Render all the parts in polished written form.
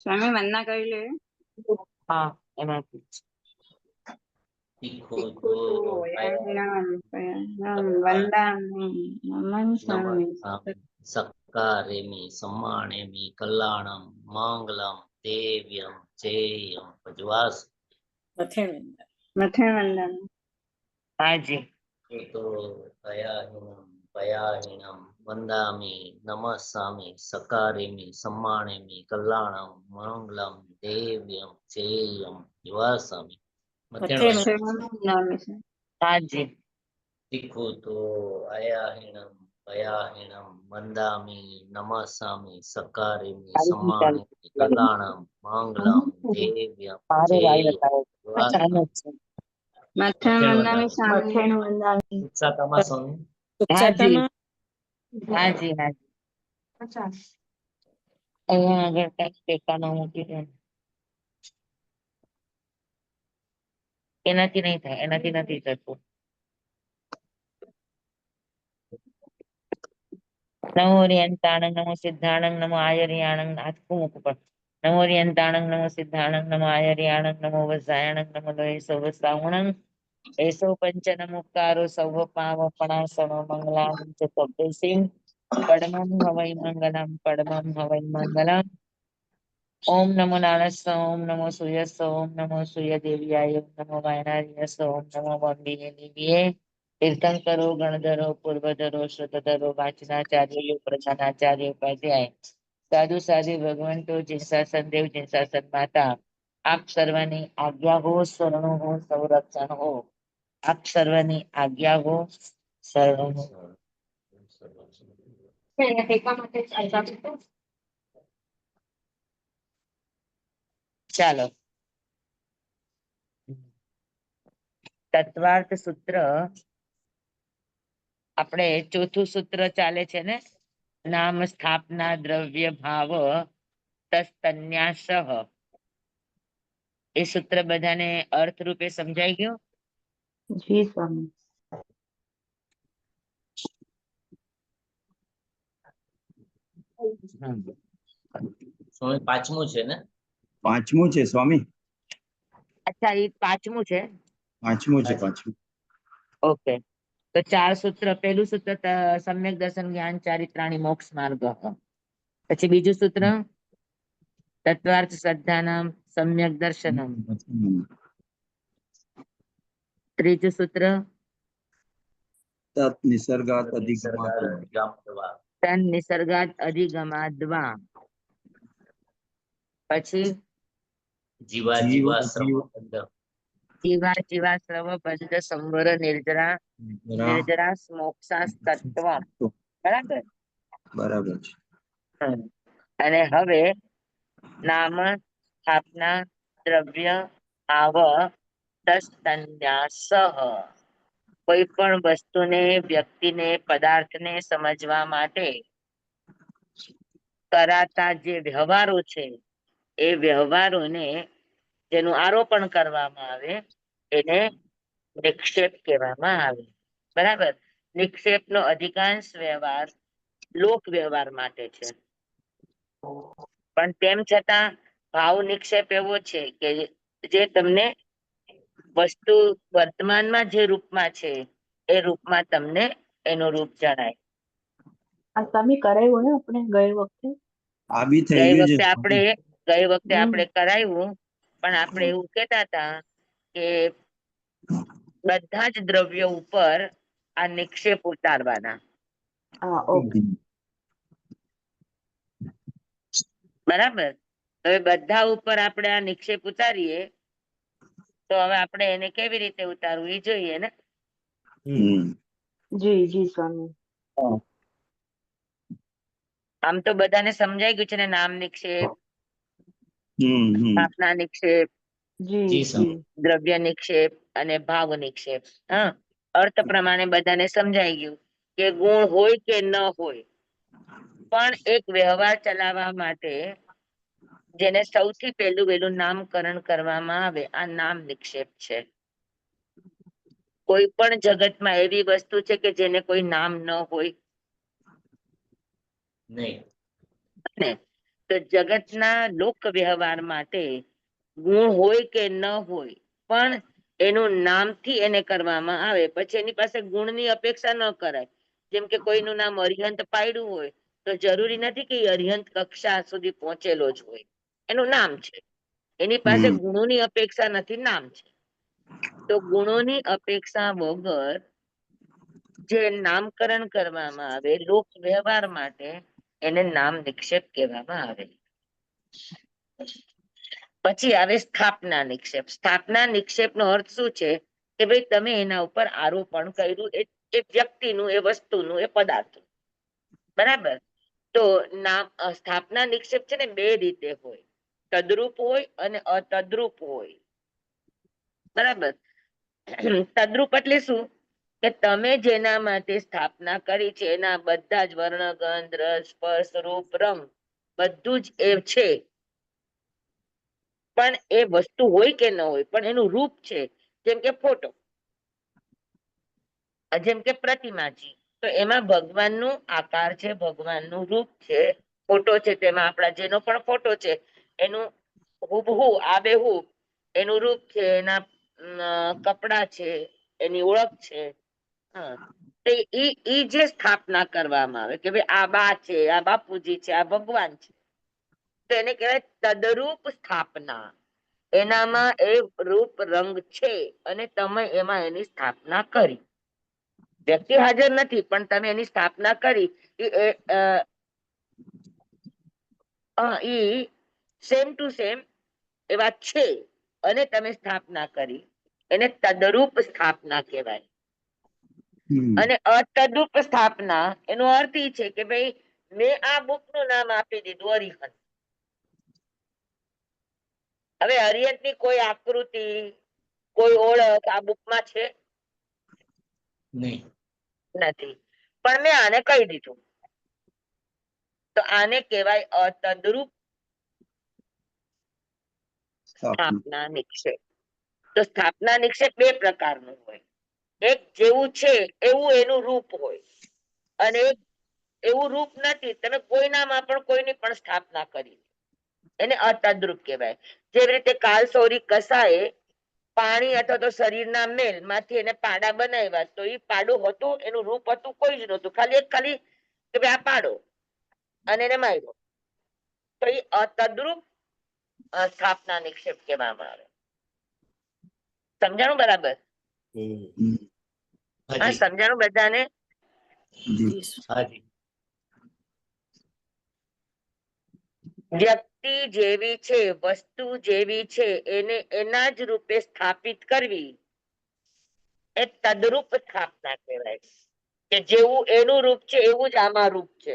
સ્વામી વંદના કરી લે. હા એમાંથી સક્કારેમી સમ્માણેમી કલ્યાણમ મંગલમ દેવ્યમ જયમ ભજવાસ મથે વંદન. હાજી તો ભયાહીનમ વંદામિ નમસ્સામિ સકારેમી સમ્માણેમી કલ્યાણમ મંગલમ દેવ્યમ જયમ ભજવાસામિ હાજી તીખું તો અયાહીનમ ભયાહીનમ વંદામિ નમસ્સામિ સકારેમી સમ્માણેમી કલ્યાણમ મંગલમ દેવ્યમ સારું રાય જયમ અચાનક છે મથે વંદામી સ્વામી. ઉત્સાહમાં સ્વામી હાજી હાજી હાજી અહીંયા આગળ કઈક ટેકાનો મૂકી દે એનાથી નહીં થાય એનાથી નથી થતું નમો ઓરિયંતાણંગ નમો સિદ્ધાણંગ નમો આયર્યાણંગ આખું મૂકવું પડે નમો ઓરિયંતાણંગ નમો સિદ્ધાણંગ નમો આયર્યાણંગ નમો વસાયણંગ નમો લોહે સૌ સાવણંગ એસો પંચન મુક્તારો સૌ પાવપણાસણો મંગલાં ચ તદ્દેશીં પડમં હવૈ મંગલમ પડમં હવૈ મંગલમ ઓમ નમો નારસ્સ ઓમ નમો સૂયસ્સ ઓમ નમો સૂર્ય દેવ્યાય ઓમ નમો વાયનાર્યસ્સ ઓમ નમો વંદિને દિવ્યે તીર્થંકરો ગણધરો પૂર્વધરો શ્રુતધરો વાચનાચાર્યો પ્રધાનાચાર્ય ઉપાધ્યાય સાધુ સાધુ ભગવંતો જીનસાસન દેવ જીનસાસન માતા આપ સર્વની આજ્ઞા હો શરણો હો સંરક્ષણ હો આપ સર્વની આજ્ઞા હો શરણો હો ચાલો તત્વાર્થ સૂત્ર આપણે ચોથું સૂત્ર ચાલે છે ને નામ સ્થાપના દ્રવ્ય ભાવ તસ્તન્યાસ એ સૂત્ર બધાને અર્થ રૂપે સમજાઈ ગયું જી સ્વામી. સ્વામી પાંચમું છે ને પાંચમું છે સ્વામી. અચ્છા એ પાંચમું છે પાંચમું છે પાંચમું. ઓકે તો ચાર સૂત્ર પેલું સૂત્ર સમ્યક દર્શન જ્ઞાન ચારિત્રાણી મોક્ષ માર્ગ પછી બીજું સૂત્ર તત્વાર્થ શ્રદ્ધાનામ સમ્યક દર્શનમ ત્રીજું સૂત્ર તત નિસર્ગાત અધિગમાત તન નિસર્ગાત અધિગમાદ્વા પછી જીવા જીવા સર્વબંધ જીવા જીવા સર્વ બંધ સંવર નિર્જરા નિર્જરા મોક્ષા તત્વ બરાબર બરાબર છે. અને હવે નામ સ્થાપના દ્રવ્ય આવ તસ્તન્યાસ કોઈ પણ વસ્તુને વ્યક્તિને પદાર્થને સમજવા માટે કરાતા જે વ્યવહારો છે એ વ્યવહારોને જેનું આરોપણ કરવામાં આવે એને નિક્ષેપ કહેવામાં આવે બરાબર નિક્ષેપ નો અધિકાંશ વ્યવહાર લોક વ્યવહાર માટે છે પણ તેમ છતાં ભાવ નિક્ષેપ એવો છે કે જે તમને વસ્તુ વર્તમાનમાં જે રૂપમાં છે એ રૂપમાં તમને એનું રૂપ જણાય આ તમે કરાવ્યું ને આપણે ગઈ વખતે. આ બી થઈ ગઈ ગયું વખતે છે. આપણે કરાવ્યું પણ આપણે એવું કહેતા હતા કે બધા જ દ્રવ્યો ઉપર આ નિક્ષેપ ઉતારવાના હા ઓકે. બરાબર હવે બધા ઉપર આપણે આ નિક્ષેપ ઉતારીએ તો હવે આપણે એને કેવી રીતે ઉતારવું એ જોઈએ ને જી જી સ્વામી. આમ તો બધાને સમજાઈ ગયું છે ને નામ નિક્ષેપ સ્થાપના નિક્ષેપ જી જી. દ્રવ્ય નિક્ષેપ અને ભાવ નિક્ષેપ હા અર્થ પ્રમાણે બધાને સમજાઈ ગયું કે ગુણ હોય કે ન હોય પણ એક વ્યવહાર ચલાવવા માટે જેને સૌથી પહેલું વહેલું નામકરણ કરવામાં આવે આ નામ નિક્ષેપ છે કોઈ પણ જગતમાં એવી વસ્તુ છે કે જેને કોઈ નામ ન હોય નહીં તો જગતના લોક વ્યવહાર માટે ગુણ હોય કે ન હોય, પણ એનું નામથી એને કરવામાં આવે, પછી એની પાસે ગુણની અપેક્ષા ન કરાય. જેમ કે કોઈનું નામ અરિહંત પાડ્યું હોય તો જરૂરી નથી કે એ અરિહંત કક્ષા સુધી પહોંચેલો જ હોય. એનું નામ છે, એની પાસે ગુણોની અપેક્ષા નથી, નામ છે. તો ગુણોની અપેક્ષા વગર જે નામકરણ કરવામાં આવે લોક વ્યવહાર માટે, એને નામ નિક્ષેપ કહેવામાં આવે. પછી આવે સ્થાપના નિક્ષેપ. સ્થાપના નિક્ષેપ નો અર્થ શું છે કે ભાઈ તમે એના ઉપર આરોપણ કર્યું, એ વ્યક્તિનું, એ વસ્તુનું, એ પદાર્થ, બરાબર. તો નામ સ્થાપના નિક્ષેપ છે ને બે રીતે હોય, તદ્રુપ હોય અને અતદ્રુપ હોય, બરાબર. તદ્રુપ એટલે શું કે તમે જેના માટે સ્થાપના કરી છે એના બધા જ વર્ણ, ગંધ, રસ, સ્પર્શ, રૂપ, રંગ બધું જ એ છે, પણ એ વસ્તુ હોય કે ન હોય, પણ એનું રૂપ છે. જેમ કે ફોટો, જેમ કે પ્રતિમાજી, તો એમાં ભગવાનનું આકાર છે, ભગવાનનું રૂપ છે. ફોટો છે તેમાં આપણા જેનો પણ ફોટો છે એનું હુબહુ આબેહૂબ એનું રૂપ છે, એના કપડા છે, એની ઓળખ છે. હા, તો ઈ જે સ્થાપના કરવામાં આવે કે ભાઈ આ બા છે, આ બાપુજી છે, આ ભગવાન છે, તો એને કહેવાય તદરૂપ સ્થાપના. એનામાં એ રૂપ રંગ છે અને તમે એમાં એની સ્થાપના કરી. વ્યક્તિ હાજર નથી પણ તમે એની સ્થાપના કરી. ઈ સેમ ટુ સેમ એવા છે અને તમે સ્થાપના કરી, એને તદરૂપ સ્થાપના કહેવાય. અને અતદરૂપ સ્થાપના એનો અર્થ એ છે કે ભાઈ મેં આ બુક નું નામ આપી દીધું અરિહંત. હવે અરિહંત ની કોઈ આકૃતિ, કોઈ ઓળખ આ બુકમાં છે નહીં. નથી, પણ મેં આને કહી દીધું, તો આને કહેવાય અતદરૂપ સ્થાપના નિક્ષેપ. તો સ્થાપના નિક્ષેપ બે પ્રકારનું હોય. એક જેવું છે એવું એનું રૂપ હોય, અને એક એવું રૂપ નથી, તમે કોઈનામાં પણ કોઈની પણ સ્થાપના કરી, એને અતદ્રુપ કહેવાય. જેવી રીતે કાલસૌરી કસાએ પાણી અથવા તો શરીરના મેલ માંથી એને પાડા બનાવ્યા, તો એ પાડું હતું, એનું રૂપ હતું કોઈ જ નહોતું, ખાલી કે ભાઈ આ પાડો, અને એને માર્યો, તો એ અતદ્રુપ સ્થાપના નિક્ષેપ કહેવામાં આવે. સમજાણું બરાબર? હા, હાજી સમજાણું બધાને? હાજી. વ્યક્તિ જેવી છે, વસ્તુ જેવી છે, એને એના જ રૂપે સ્થાપિત કરવી એ તદરૂપ સ્થાપના કહેવાય. કે જેવું એનું રૂપ છે એવું જ આમાં રૂપ છે,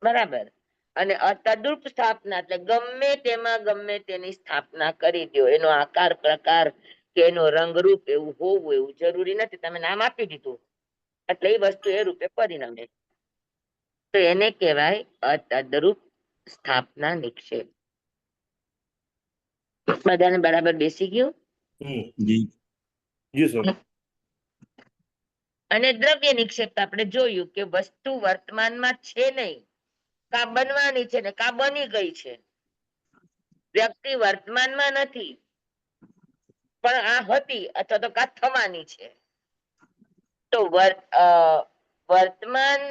બરાબર. અને અતદ્રુપ સ્થાપના એટલે ગમે તેમાં ગમે તેની સ્થાપના કરી દો, એનો આકાર પ્રકાર કે એનો રંગરૂપ એવું હોવું એવું જરૂરી નથી, તમે નામ આપી દીધું એટલે એ વસ્તુ એ રૂપે પરિણમે, તો એને કહેવાય અતદ્રુપ સ્થાપના નિક્ષેપ. બધાને બરાબર બેસી ગયું? અને દ્રવ્ય નિક્ષેપ આપણે જોયું કે વસ્તુ વર્તમાનમાં છે નહીં, કા બનવાની છે ને કા બની ગઈ છે. વ્યક્તિ વર્તમાનમાં નથી પણ આ હતી અથવા તો કા થવાની છે. તો વર્તમાન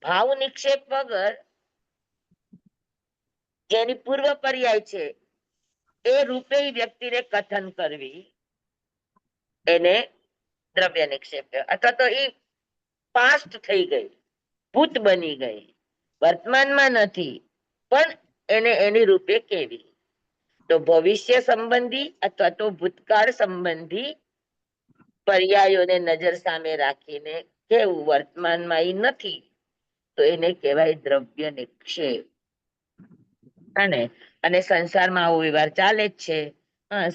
ભાવ નિક્ષેપ વગર જેની પૂર્વ પર્યાય છે એ રૂપે વ્યક્તિને કથન કરવી એને દ્રવ્ય નિક્ષેપ અથવા તો એ પાસ્ટ થઈ ગઈ, ભૂત બની ગઈ, વર્તમાનમાં નથી પણ એને એની રૂપે કેવી. તો ભવિષ્ય સંબંધી અથવા તો ભૂતકાળ સંબંધી પર્યાયોને નજર સામે રાખીને કેવું વર્તમાનમાં એ નથી, તો એને કહેવાય દ્રવ્ય નિક્ષેપ. અને સંસારમાં આવો વ્યવહાર ચાલે જ છે.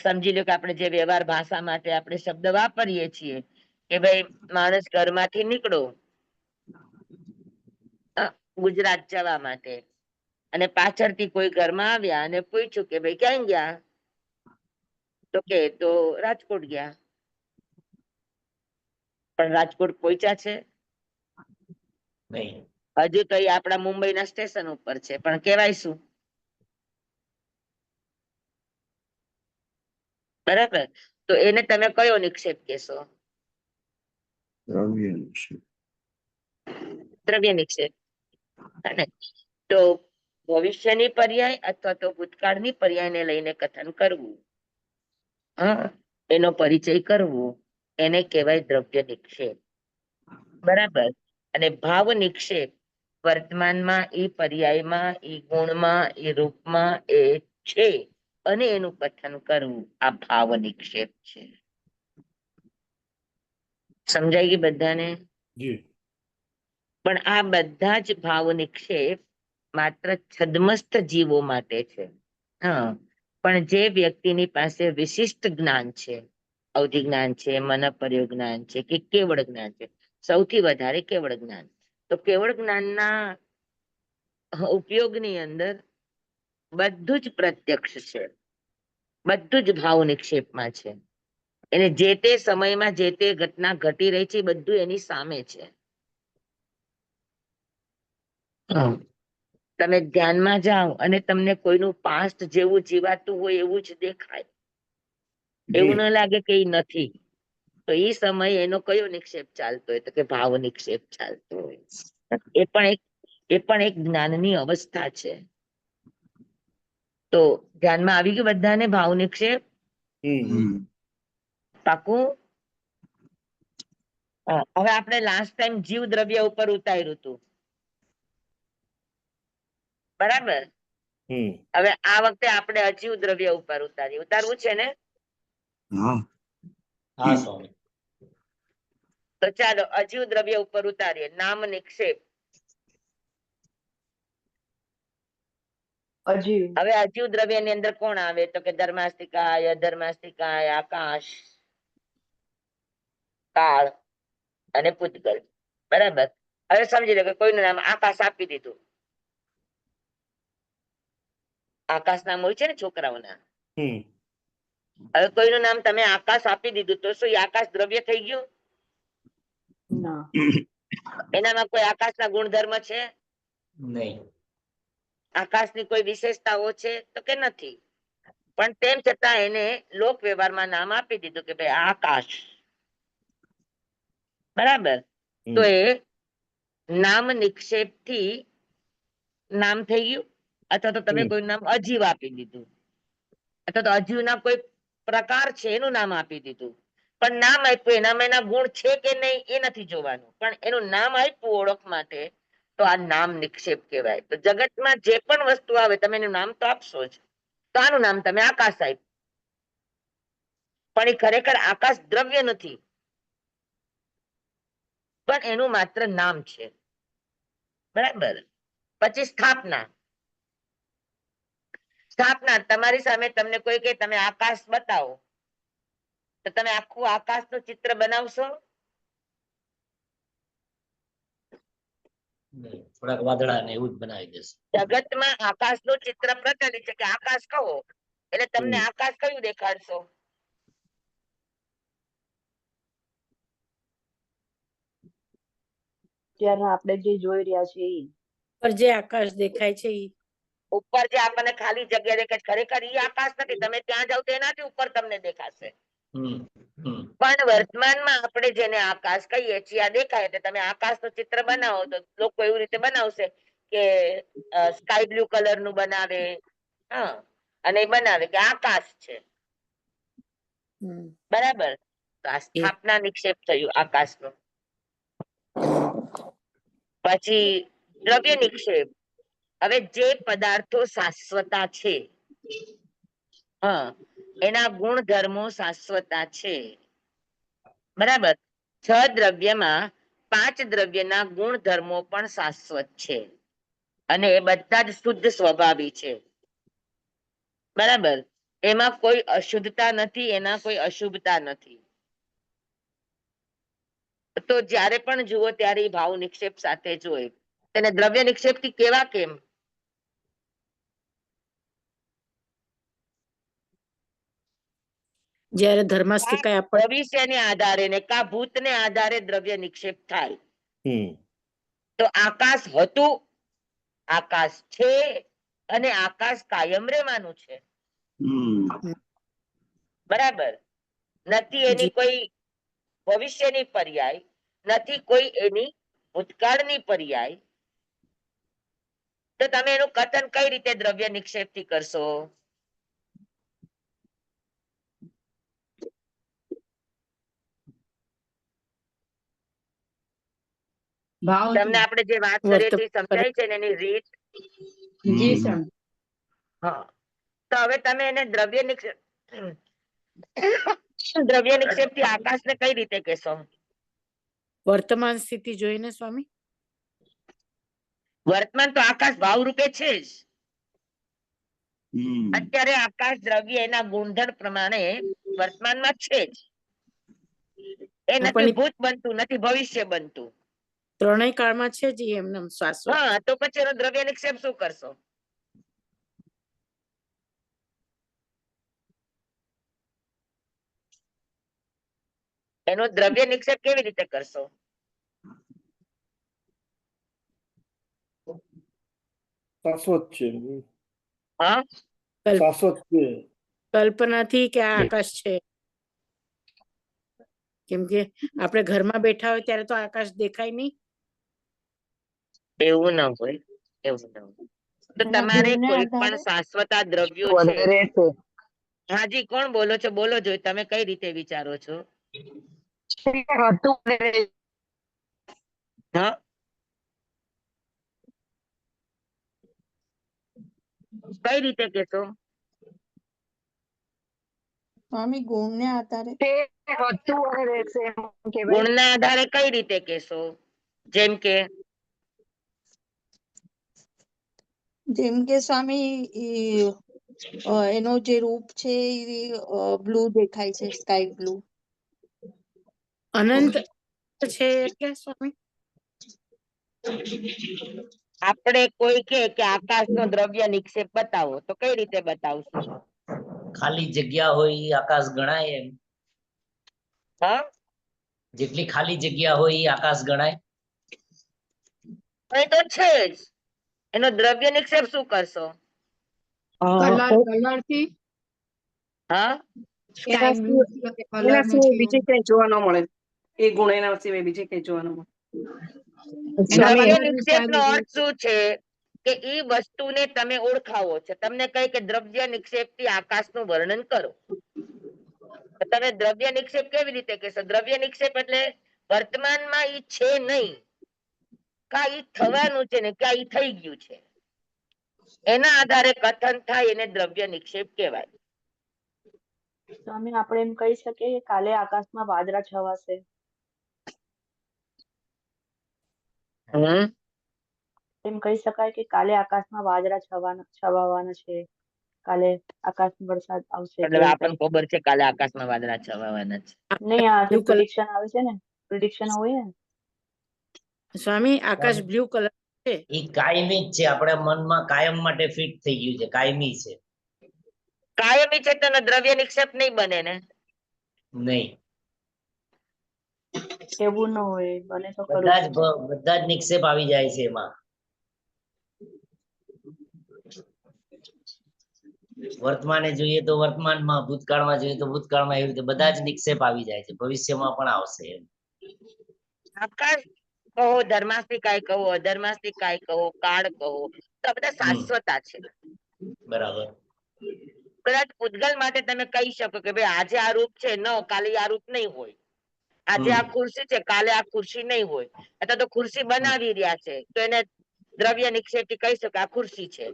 સમજી લો કે આપણે જે વ્યવહાર ભાષા માટે આપણે શબ્દ વાપરીએ છીએ કે ભાઈ માણસ ઘરમાંથી નીકળો ગુજરાત જવા માટે, અને પાછળથી કોઈ ઘરમાં આવ્યા અને પૂછ્યું કે ભાઈ ક્યાં ગયા, તો કે તો રાજકોટ ગયા. પણ રાજકોટ પહોંચ્યા છે? નહીં. હજુ તો એ આપણા મુંબઈના સ્ટેશન ઉપર છે, પણ કહેવાય શું? બરાબર. તો એને તમે કયો નિક્ષેપ કહેશો? દ્રવ્ય નિક્ષેપ. દ્રવ્ય નિક્ષેપ. હે ને? તો ભવિષ્યની પર્યાય અથવા તો ભૂતકાળની પર્યાયને લઈને કથન કરવું, હા, એનો પરિચય કરવો, એને કહેવાય દ્રવ્ય નિક્ષેપ. બરાબર. અને ભાવ નિક્ષેપ વર્તમાનમાં એ પર્યાયમાં, એ ગુણમાં, એ રૂપમાં એ છે અને એનું કથન કરવું, આ ભાવ નિક્ષેપ છે. સમજાઈ ગઈ બધાને? જી. પણ આ બધા જ ભાવ નિક્ષેપ માત્ર છદ્મસ્થ જીવો માટે છે. હા, પણ જે વ્યક્તિની પાસે વિશિષ્ટ જ્ઞાન છે, અવધિ જ્ઞાન છે, મનપર્યો જ્ઞાન છે કે કેવળ જ્ઞાન છે, સૌથી વધારે કેવળ જ્ઞાન, તો કેવળ જ્ઞાનના ઉપયોગની અંદર બધું જ પ્રત્યક્ષ છે, બધું જ ભાવ નિક્ષેપમાં છે. એને જે તે સમયમાં જે તે ઘટના ઘટી રહી છે એ બધું એની સામે છે. તમે ધ્યાનમાં જાઓ અને તમને કોઈનું પાસ્ટ જેવું જીવાતું હોય એવું જ દેખાય, એવું ન લાગે કે એ નથી, તો એ સમયે એનો કયો નિક્ષેપ ચાલતો હોય? તો કે ભાવ નિક્ષેપ ચાલતો હોય. એ પણ એક જ્ઞાનની અવસ્થા છે. તો ધ્યાનમાં આવી ગયું બધાને ભાવ નિક્ષેપ? પાકું? હવે આપણે લાસ્ટ ટાઈમ જીવ દ્રવ્ય ઉપર ઉતાર્યું હતું, બરાબર? હવે આ વખતે આપણે અજીવ દ્રવ્ય ઉપર ઉતારવું છે ને? હા. હા સ્વામી. તો ચાલો અજીવ દ્રવ્ય ઉપર ઉતારીએ. નામ નિક્ષેપ. અજીવ. હવે અજીવ દ્રવ્ય ની અંદર કોણ આવે? તો કે ધર્માસ્તિકાય, અધર્માસ્તિકાય, આકાશ, કાળ અને પૂતગલ. બરાબર. હવે સમજી લો કે કોઈનું નામ આકાશ આપી દીધું. આકાશ નામ હોય છે ને છોકરાઓના. હવે કોઈનું નામ તમે આકાશ આપી દીધું, તો શું એ આકાશ દ્રવ્ય થઈ ગયું? ના. એનામાં કોઈ આકાશના ગુણધર્મ છે? નહીં. આકાશની કોઈ વિશેષતાઓ છે? તો કે નથી. પણ તેમ છતાં એને લોક વ્યવહારમાં નામ આપી દીધું કે ભાઈ આકાશ. બરાબર. તો એ નામ નિક્ષેપ થી નામ થઈ ગયું, અથવા તો તમે કોઈ નામ અજીવ આપી દીધું, અથવા તો અજીવના કોઈ પ્રકાર છે એનું નામ આપી દીધું. પણ નામ આપ્યું, એનામાં એના ગુણ છે કે નહીં એ નથી જોવાનું, પણ એનું નામ આપ્યું ઓળખ માટે, તો આ નામ નિક્ષેપ કહેવાય. તો જગતમાં જે પણ વસ્તુ આવે તમે એનું નામ તો આપશો જ. તો આનું નામ તમે આકાશ આપ્યું, પણ એ ખરેખર આકાશ દ્રવ્ય નથી, પણ એનું માત્ર નામ છે. બરાબર. પછી સ્થાપના. સ્થાપના, તમારી સામે તમને કોઈ કે તમે આકાશ બતાવો, તો તમે આખું આકાશનું ચિત્ર બનાવશો? નહીં. થોડાક વાદળા ને એવું જ બનાવી દેશે. જગતમાં આકાશનું ચિત્ર પ્રચલિત છે કે આકાશ કહો એટલે તમને આકાશ કયું દેખાડશો? ત્યારે આપણે જે જોઈ રહ્યા છીએ ઈ. પર જે આકાશ દેખાય છે ઈ. ઉપર જે આપણને ખાલી જગ્યા દેખાય ખરેખર ઈ આકાશ નથી. તમે ત્યાં જાવ તો એનાથી ઉપર તમને દેખાશે. પણ વર્તમાનમાં આપણે જેને આકાશ કહીએ છીએ આ દેખાય એટલે તમે આકાશનું ચિત્ર બનાવો તો લોકો એવી રીતે બનાવશે કે સ્કાય બ્લુ કલર નું બનાવે, હા, અને બનાવે કે આકાશ છે. બરાબર. તો આ સ્થાપના નિક્ષેપ થયું આકાશનું. પછી દ્રવ્ય નિક્ષેપ. હવે જે પદાર્થો શાશ્વતા છે, હા, એના ગુણધર્મો શાશ્વતા છે. બરાબર. 6 દ્રવ્યમાં 5 દ્રવ્યના ગુણધર્મો પણ શાશ્વત છે અને એ બધા જ શુદ્ધ સ્વભાવી છે. બરાબર. એમાં કોઈ અશુદ્ધતા નથી, એના કોઈ અશુભતા નથી. તો જ્યારે પણ જુઓ ત્યારે ભાવ નિક્ષેપ સાથે જોઈ. તેને દ્રવ્ય નિક્ષેપ થી કેવા કેમ? જયારે ધર્માસ્તિકાય ભવિષ્યને આધારે ને કા ભૂતને આધારે દ્રવ્ય નિક્ષેપ થાય. તો આકાશ હતું, આકાશ છે અને આકાશ કાયમ રહેવાનું છે. બરાબર. નથી એની જી. કોઈ ભવિષ્યની પર્યાય, નથી કોઈ એની ભૂતકાળની પર્યાય. તો તમે એનું કથન કઈ રીતે દ્રવ્ય નિક્ષેપ થી કરશો? તમને આપણે જે વાત કરીએ છીએ સમજાય છે ને એની રીત? જી સર. હા. તો હવે તમે એને દ્રવ્ય નિક્ષેપ દ્રવ્ય નિક્ષેપ થી આકાશને કઈ રીતે કહેશો? વર્તમાન સ્થિતિ જોઈને સ્વામી. વર્તમાન તો આકાશ ભાવ રૂપે છે જ. અત્યારે આકાશ દ્રવ્ય એના ગુણધર્મ પ્રમાણે વર્તમાનમાં છે જ. એ પણ નથી એ ભૂત બનતું, નથી ભવિષ્ય બનતું. ત્રણેય કાળમાં છે જ એમને શાશ્વત. હા, તો પછી એનો દ્રવ્ય નિક્ષેપ શું કરશો? એનો દ્રવ્ય નિક્ષેપ કેવી રીતે કરશો? શાશ્વત છે. હા, શાશ્વત છે. કલ્પનાથી કે આ આકાશ છે. કેમ કે આપણે ઘરમાં બેઠા હોય ત્યારે તો આકાશ દેખાય નહીં. એવું ના હોય, એવું ના હોય. તો એના તમારે ગુણને કોઈ પણ આધારે શાશ્વતા દ્રવ્યો છે. હાજી, કોણ બોલો છો? બોલો જોઈ, તમે કઈ રીતે વિચારો છો? હા, કઈ રીતે કેશો? સ્વામી ગુણને આધારે ગુણના આધારે કઈ રીતે કેશો? જેમ કે જેમ કે સ્વામી એનો જે રૂપ છે એ બ્લુ દેખાય છે, સ્કાય બ્લુ. અનંત છે એટલે સ્વામી. આપણે કોઈ કે આકાશનો દ્રવ્ય નિક્ષેપ બતાવો, તો કઈ રીતે બતાવશો? ખાલી જગ્યા હોય ઈ આકાશ ગણાય એમ. હા, જેટલી ખાલી જગ્યા હોય ઈ આકાશ ગણાય. એ તો છે જ. એનો દ્રવ્ય નિક્ષેપ શું કરશો? કલરથી હા, સ્કાય બ્લુ એના કલરનું સિવાય છે. બીજે ક્યાંય જોવા ન મળે. એ ગુણ એના સિવાય બીજે ક્યાંય જોવા ન મળે. દ્રવ્ય નિક્ષેપ નો અર્થ શું છે? કે ઈ વસ્તુને તમે ઓળખાવો છો. તમને કઈ કે દ્રવ્ય નિક્ષેપ થી આકાશનું વર્ણન કરો. તો તમે દ્રવ્ય નિક્ષેપ કેવી રીતે કહેશો? દ્રવ્ય નિક્ષેપ એટલે વર્તમાનમાં ઈ છે નહીં, કા ઈ થવાનું છે ને કા ઈ થઈ ગયું છે. એના આધારે કથન થાય એને દ્રવ્ય નિક્ષેપ કહેવાય. સ્વામી આપણે એમ કહી શકીએ કે કાલે આકાશમાં વાદળા છવાશે. એમ કહી શકાય કે કાલે આકાશમાં વાદળા છવાવાના છે, કાલે આકાશમાં વરસાદ આવશે કે એટલે એવું આપણને કંઈ. ખબર છે કાલે આકાશમાં વાદળા છવાવાના છે. નહીં, આ જે બ્લુ કલર. પ્રિડિક્શન આવે છે ને, પ્રિડિક્શન હોય ને. સ્વામી આકાશ બ્લુ કલર છે. ઈ કાયમી જ છે, આપણા મનમાં કાયમ માટે ફિટ થઈ ગયું છે, કાયમી છે. કાયમી છે તો એનો દ્રવ્ય નિક્ષેપ નહીં બને ને. નહીં, એવું ન હોય, બને તો ખરું. બધા જ નિક્ષેપ આવી જાય છે એમાં. વર્તમાને જોઈએ તો વર્તમાનમાં, ભૂતકાળમાં જોઈએ તો ભૂતકાળમાં, એવી રીતે બધા જ નિક્ષેપ આવી જાય છે. ભવિષ્યમાં પણ આવશે એમ. આકાશ કહો, ધર્માસ્તિકાય કહો, અધર્માસ્તિકાય કહો, કાળ કહો, તો આ બધા શાશ્વતા છે. બરાબર. કદાચ પૂતગલ માટે તમે કહી શકો કે ભાઈ આજે આ રૂપ છે, ન કાલે આ રૂપ નહીં હોય. આજે આ ખુરશી છે, કાલે આ ખુરશી નહીં હોય. અથવા તો ખુરશી બનાવી રહ્યા છે, તો એને દ્રવ્ય નિક્ષેપ થી કહી શકો આ ખુરશી છે.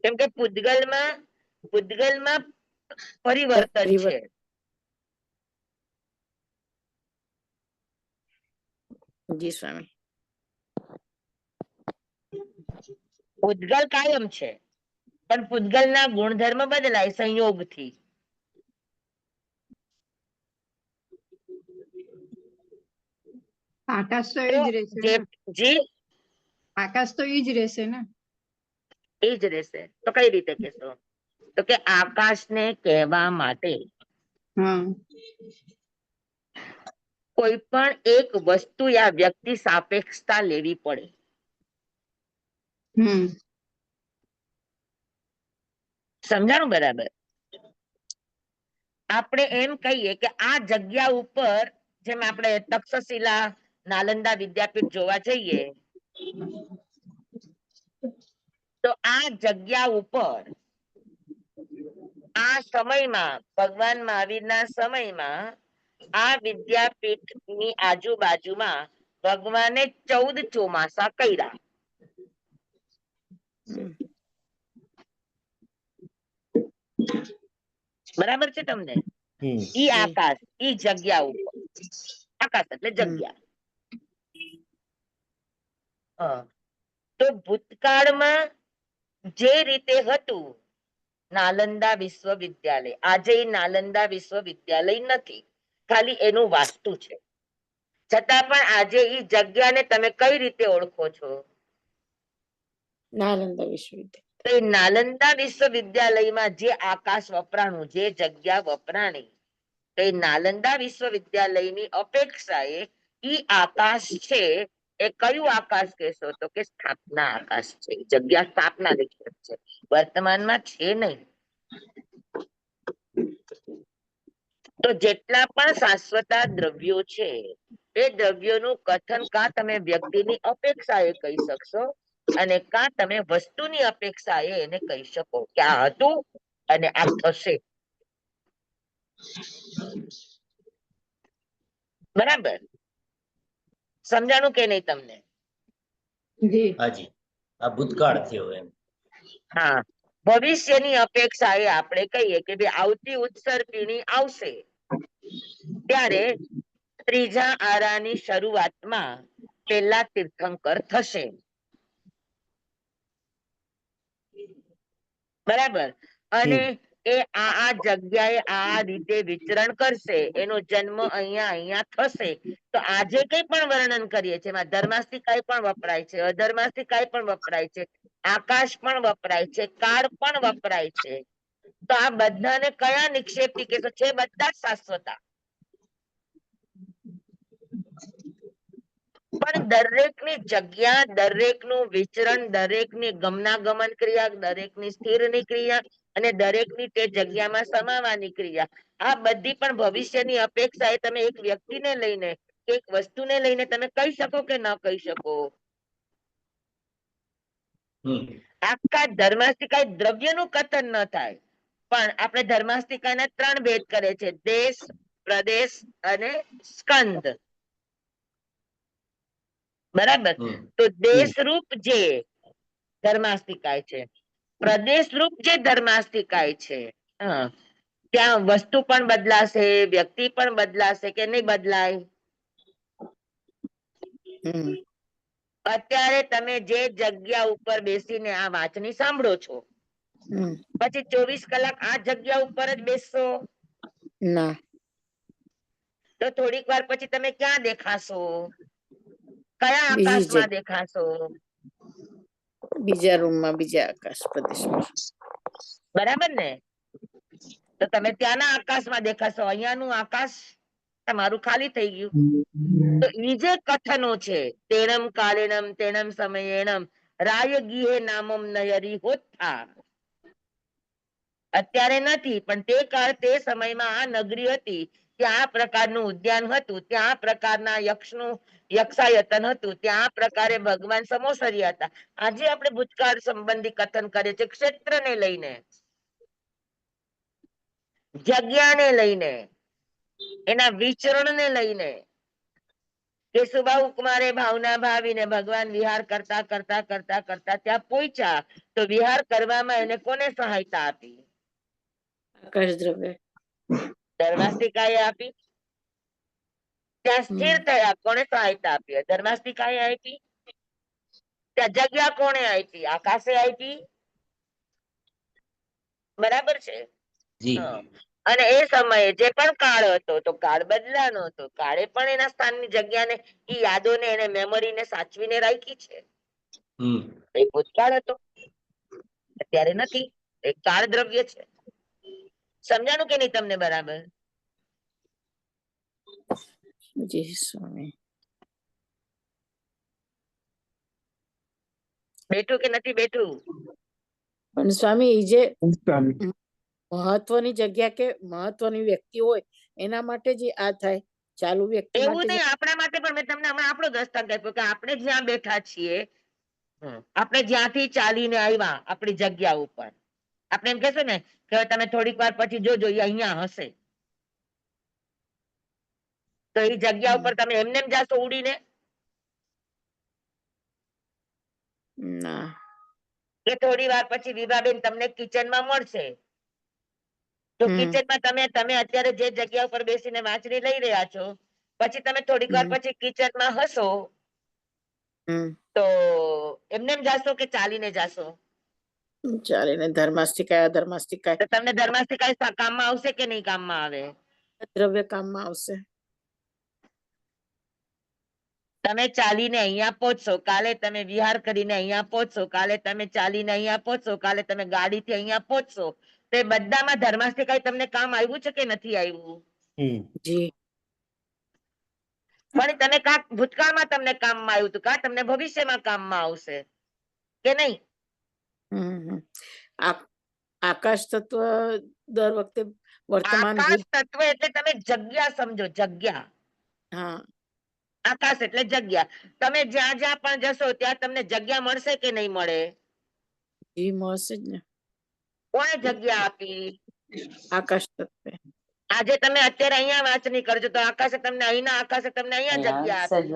કેમ કે પૂતગલમાં પરિવર્તન છે. જી સ્વામી. પૂતગલ કાયમ છે, પણ પૂતગલના ગુણધર્મ બદલાય સંયોગથી. આકાશ તો તો જી આકાશ તો ઈ જ રહેશે ને. એ જ રહેશે. તો કઈ રીતે કહેશો? તો કે આકાશને કહેવા માટે કોઈ પણ એક વસ્તુ યા વ્યક્તિ સાપેક્ષતા લેવી પડે. સમજાણું બરાબર? આપણે એમ કહીએ કે આ જગ્યા ઉપર, જેમ આપણે તક્ષશિલા નાલંદા વિદ્યાપીઠ જોવા જઈએ, તો આ જગ્યા ઉપર આ સમયમાં ભગવાન મહાવીરના સમયમાં આ વિદ્યાપીઠની આજુબાજુમાં ભગવાને 14 ચોમાસા કર્યા. બરાબર છે તમને? ઈ આકાશ, ઈ જગ્યા ઉપર, આકાશ એટલે જગ્યા. તો ભૂતકાળમાં જે રીતે હતું નાલંદા વિશ્વવિદ્યાલય, આજે ઈ નાલંદા વિશ્વવિદ્યાલય નથી, ખાલી એનું વાસ્તુ છે. છતાં પણ આજે ઈ જગ્યાને તમે કઈ રીતે ઓળખો છો? નાલંદા વિશ્વવિદ્યાલય. તો એ નાલંદા વિશ્વવિદ્યાલયમાં જે આકાશ વપરાણું, જે જગ્યા વપરાણી, તો એ નાલંદા વિશ્વવિદ્યાલયની અપેક્ષાએ ઈ આકાશ છે એ કયું આકાશ કહેશો? તો કે સ્થાપના આકાશ છે. જગ્યા સ્થાપના નિક્ષેપ છે, વર્તમાનમાં છે નહીં. તો જેટલા પણ શાશ્વતા દ્રવ્યો છે એ દ્રવ્યોનું કથન કાં તમે વ્યક્તિની અપેક્ષાએ કહી શકશો, અને કાં તમે વસ્તુની અપેક્ષાએ એને કહી શકો કે આ હતું અને આ થશે. બરાબર? સમજાણું કે નહીં તમને? હાજી, આ ભૂતકાળ થયો એમ. હા, ભવિષ્યની અપેક્ષાએ આપણે કહીએ કે ભાઈ આવતી ઉત્સર્પિણી આવશે ત્યારે ત્રીજા આરાની શરૂઆતમાં પહેલા તીર્થંકર થશે. બરાબર? અને એ આ જગ્યાએ આ રીતે વિચરણ કરશે, એનો જન્મ અહીંયા થશે. તો આજે કઈ પણ વર્ણન કરીએ છીએ એમાં ધર્માસ્તિકાય પણ વપરાય છે, અધર્માસ્તિકાય પણ વપરાય છે, આકાશ પણ વપરાય છે, કાળ પણ વપરાય છે. તો આ બધાને કયા નિક્ષેપથી કહેશો? છે બધા જ શાશ્વતા, પણ દરેકની જગ્યા, દરેકનું વિચરણ, દરેકની ગમનાગમન ક્રિયા, દરેકની સ્થિરની ક્રિયા અને દરેકની તે જગ્યામાં સમાવાની ક્રિયા, આ બધી પણ ભવિષ્યની અપેક્ષા એ તમે એક વ્યક્તિને લઈને, એક વસ્તુને લઈને તમે કહી શકો કે ન કહી શકો? આખા ધર્માસ્તિકાય દ્રવ્યનું કથન ન થાય, પણ આપણે ધર્માસ્તિકાના 3 ભેદ કરે છે: દેશ, પ્રદેશ અને સ્કંદ. બરાબર? તો દેશરૂપ જે ધર્માસ્તિકાય છે, પ્રદેશ રૂપ જે ધર્માસ્તિકાય છે, ત્યાં વસ્તુ પણ બદલાશે, વ્યક્તિ પણ બદલાશે કે નહીં બદલાય? અત્યારે તમે જે જગ્યા ઉપર બેસીને આ વાંચણી સાંભળો છો, પછી 24 કલાક આ જગ્યા ઉપર જ બેસશો? ના. તો થોડીક વાર પછી તમે ક્યાં દેખાશો? કયા બીજી આકાશમાં દેખાશો? બીજા રૂમમાં, બીજા આકાશ પ્રદેશમાં. બરાબર ને? તો તમે ત્યાંના આકાશમાં દેખાશો, અહીંયાનું આકાશ તમારું ખાલી થઈ ગયું. તો ઈ જે કથનો છે, તેણમ કાલેનમ તેણમ સમયેણમ રાય ગીહે નામમ નયરી હોત્થા, અત્યારે નથી, પણ તે કાળ, તે સમયમાં આ નગરી હતી, ત્યાં આ પ્રકારનું ઉદ્યાન હતું, ત્યાં આ પ્રકારના યક્ષનું યક્ષાયતન હતું, ત્યાં આ પ્રકારે ભગવાન સમોસર્યા હતા. આજે આપણે ભૂતકાળ સંબંધી કથન કરીએ છીએ, ક્ષેત્રને લઈને, જગ્યાને લઈને, એના વિચરણને લઈને. કેશુબાહુ કુમારે ભાવના ભાવીને ભગવાન વિહાર કરતા કરતા કરતા કરતા ત્યાં પહોંચ્યા, તો વિહાર કરવામાં એને કોને સહાયતા આપી? આકાશ દ્રવ્ય. ધર્માસ્તિકાએ આપી. ત્યાં સ્થિર થયા, કોને સહાયતા આપી? ધર્માસ્તિકાએ આપી. ત્યાં જગ્યા કોને આપી? આકાશે આપી. બરાબર છે? અને એ સમયે જે પણ કાળ હતો, તો કાળ બદલાનો હતો, કાળે પણ એના સ્થાનની જગ્યાને, ઈ યાદોને, એને મેમરીને સાચવીને રાખી છે. એ ભૂતકાળ હતો, અત્યારે નથી, એ કાળ દ્રવ્ય છે. સમજાણું કે નહીં તમને? બરાબર? જી સ્વામી. બેઠું કે નથી બેઠું? પણ સ્વામી એ જે સ્વામી. મહત્વની જગ્યા કે મહત્વની વ્યક્તિ હોય એના માટે જ આ થાય, ચાલુ વ્યક્તિ એવું માટે નહીં, આપણા માટે પણ મેં તમને હમણાં આપણો દ્રષ્ટાંત આપ્યો કે આપણે જ્યાં બેઠા છીએ, આપણે જ્યાંથી ચાલીને આવ્યા આપણી જગ્યા ઉપર, આપણે એમ કહેશું ને કે હવે તમે થોડીક વાર પછી જોજો એ અહીંયા હશે, તો એ જગ્યા ઉપર તમે એમને એમ જાશો ઉડીને? ના. કે થોડી વાર પછી વિભાબેન તમને કિચનમાં મળશે, તો કિચનમાં તમે અત્યારે જે જગ્યા ઉપર બેસીને વાંચણી લઈ રહ્યા છો, પછી તમે થોડીક વાર પછી કિચનમાં હશો, તો એમને એમ જાશો કે ચાલીને જાશો? ચાલીને. ધર્માસ્તિકાય અધર્માસ્તિકાય તો તમને ધર્માસ્તિકાય કામમાં આવશે કે નહીં કામમાં આવે? દ્રવ્ય કામમાં આવશે. તમે ચાલીને અહીંયા પહોંચશો, કાલે તમે વિહાર કરીને અહીંયા પહોંચશો, કાલે તમે ચાલીને અહીંયા પહોંચશો, કાલે તમે ગાડીથી અહીંયા પહોંચશો, તો એ બધામાં ધર્માસ્તિકાય તમને કામ આવ્યું છે કે નથી આવ્યું? જી. પણ તમે કાંક ભૂતકાળમાં તમને કામમાં આવ્યું હતું, કાં તમને ભવિષ્યમાં કામમાં આવશે કે નહીં? આકાશ તત્વ દર વખતે વર્તમાન આકાશ તત્વ એટલે તમે જગ્યા સમજો, જગ્યા. હા. આકાશ એટલે જગ્યા. તમે જ્યાં જ્યાં પણ જશો ત્યાં તમને જગ્યા મળશે કે નહીં મળે? જી મળશે જ ને. કોણે જગ્યા આપી? આકાશ તત્વે. આજે તમે અત્યારે અહીંયા વાંચણી કરજો તો આકાશે તમને અહીંના આકાશે તમને અહીંયા જગ્યા આપી.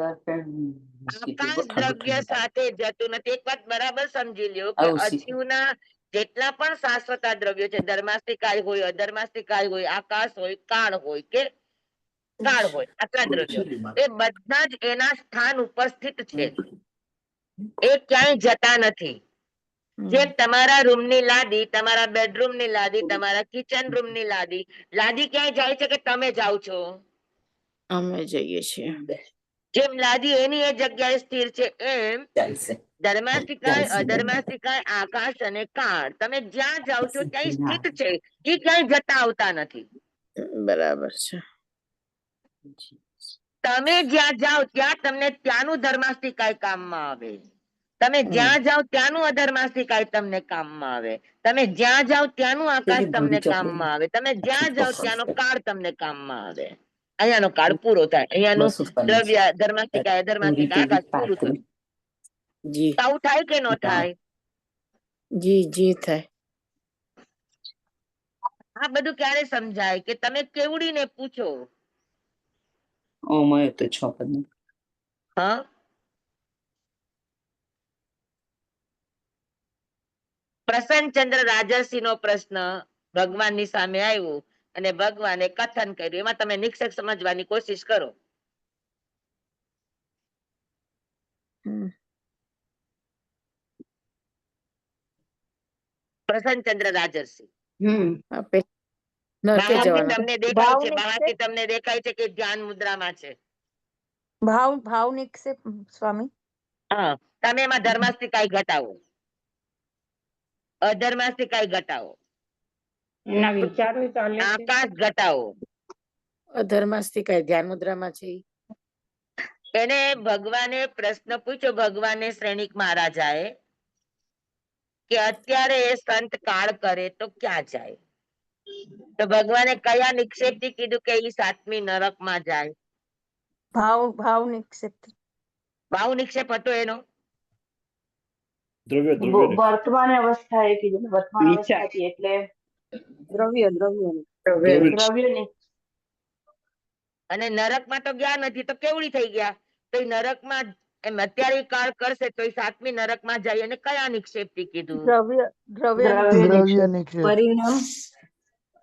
આકાશ દ્રવ્ય સાથે જતું નથી. એક વાત બરાબર સમજી લ્યો કે અજીવના જેટલા પણ શાશ્વત દ્રવ્યો છે, ધર્માસ્તિકાય હોય, અધર્માસ્તિકાય હોય, આકાશ હોય, કાળ હોય કે કાળ હોય, આટલા દ્રવ્યો એ બધા જ એના સ્થાન ઉપસ્થિત છે, એ ક્યાંય જતા નથી. જેમ તમારા રૂમ ની લાદી, તમારા બેડરૂમ ની લાદી, તમારા કિચન રૂમ ની લાદી, લાદી ક્યાંય જાય છે કે તમે જાઓ છો? અમે જઈએ છીએ. જેમ લાદી એની એ જગ્યાએ સ્થિર છે, એમ ધર્માસ્તિકાય, અધર્માસ્તિકાય, આકાશ અને કાળ તમે જ્યાં જાઓ છો ત્યાં સ્થિત છે, એ ક્યાંય જતા આવતા નથી. બરાબર છે. તમે જ્યાં જાઓ ત્યાં તમને ત્યાંનું ધર્માસ્તિકાય કામમાં આવે, તમે જ્યાં જાઓ ત્યાંનું અધર્માસ્તિકાય તમને કામમાં આવે, તમે જ્યાં જાઓ ત્યાંનું આકાશ તમને કામમાં આવે, તમે જ્યાં જાઓ ત્યાંનો કાળ તમને કામમાં આવે. અહીંયાનો કાળ પૂરો થાય, અહીંયાનું દ્રવ્ય ધર્માસ્તિકાય, અધર્માસ્તિકાય, આકાશ પૂરું થયું. જી. આવું થાય કે ન થાય? જી જી થાય. આ બધું ક્યારે સમજાય કે તમે કેવડીને પૂછો. હા, પ્રસન્નચંદ્ર રાજર્ષિ નો પ્રશ્ન ભગવાનની સામે આવ્યો અને ભગવાને કથન કર્યું, એમાં તમે નિક્ષેપ સમજવાની કોશિશ કરો. પ્રસન્નચંદ્ર રાજર્ષિ તમને દેખાય છે, બહારથી તમને દેખાય છે કે ધ્યાન મુદ્રામાં છે. ભાવ નિક્ષેપ સ્વામી. હા, તમે એમાં ધર્માસ્તિકાય ઘટાવો, અધર્માસ્તિકાય ઘટાવો, આકાશ ઘટાવો. અધર્માસ્તિકાય ધ્યાન મુદ્રામાં છે. એને ભગવાને પ્રશ્ન પૂછ્યો, ભગવાને શ્રેણીક મહારાજાએ કે અત્યારે એ સંત કાળ કરે તો ક્યાં જાય? તો ભગવાને કયા નિક્ષેપ થી કીધું કે એ 7મી નરકમાં જાય? ભાવ નિક્ષેપ. ભાવ નિક્ષેપ હતો એનો. વર્તમાન અવસ્થા એ કીધું, વર્તમાન અવસ્થાથી એટલે દ્રવ્યની. અને નરકમાં તો ગયા નથી તો કેવડી થઈ ગયા? તો એ નરકમાં એમ અત્યારે કાળ કરશે તો એ 7મી નરકમાં જાય, અને કયા નિક્ષેપ થી કીધું?